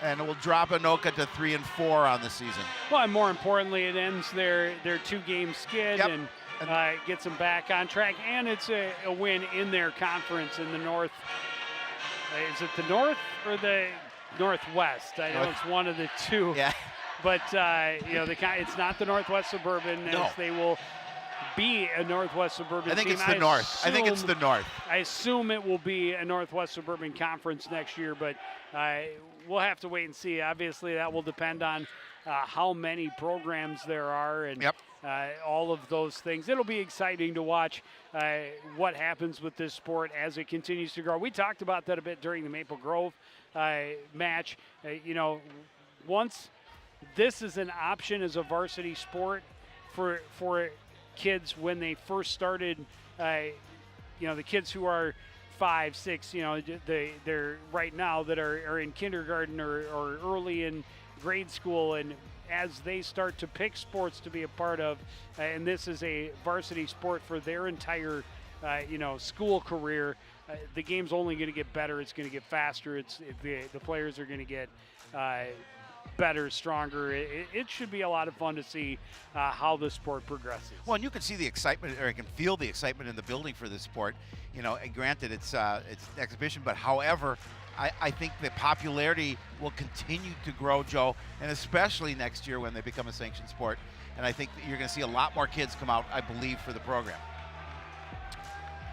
[SPEAKER 4] and it will drop Anoka to 3-4 on the season.
[SPEAKER 3] Well, and more importantly, it ends their 2-game skid and gets them back on track. And it's a win in their conference in the North. Is it the North or the Northwest? I know it's one of the two.
[SPEAKER 4] Yeah.
[SPEAKER 3] But it's not the Northwest Suburban.
[SPEAKER 4] No.
[SPEAKER 3] As they will be a Northwest Suburban
[SPEAKER 4] I think
[SPEAKER 3] team.
[SPEAKER 4] it's the North. I think it's the North.
[SPEAKER 3] I assume it will be a Northwest Suburban Conference next year, but we'll have to wait and see. Obviously, that will depend on how many programs there are and all of those things. It'll be exciting to watch what happens with this sport as it continues to grow. We talked about that a bit during the Maple Grove match. Once this is an option as a varsity sport for kids when they first started, the kids who are 5, 6, they're right now that are in kindergarten or early in grade school, and as they start to pick sports to be a part of, and this is a varsity sport for their entire school career, the game's only going to get better. It's going to get faster. The players are going to get better, stronger. It should be a lot of fun to see how the sport progresses.
[SPEAKER 4] Well, and you can see the excitement, or you can feel the excitement in the building for this sport. And granted, it's an exhibition, but however, I think the popularity will continue to grow, Joe, and especially next year when they become a sanctioned sport. And I think that you're going to see a lot more kids come out, I believe, for the program.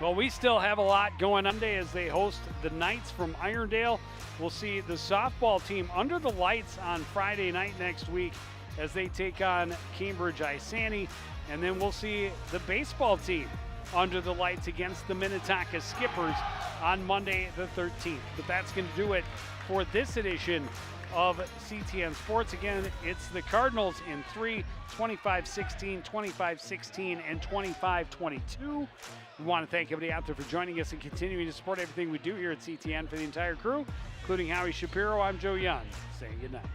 [SPEAKER 3] Well, we still have a lot going on today as they host the Knights from Irondale. We'll see the softball team under the lights on Friday night next week as they take on Cambridge Isani. And then we'll see the baseball team under the lights against the Minnetonka Skippers on Monday the 13th. But that's going to do it for this edition of CTN Sports. Again, it's the Cardinals in 3, 25-16, 25-16, and 25-22. We want to thank everybody out there for joining us and continuing to support everything we do here at CTN. For the entire crew, including Howie Shapiro, I'm Joe Young, saying good night.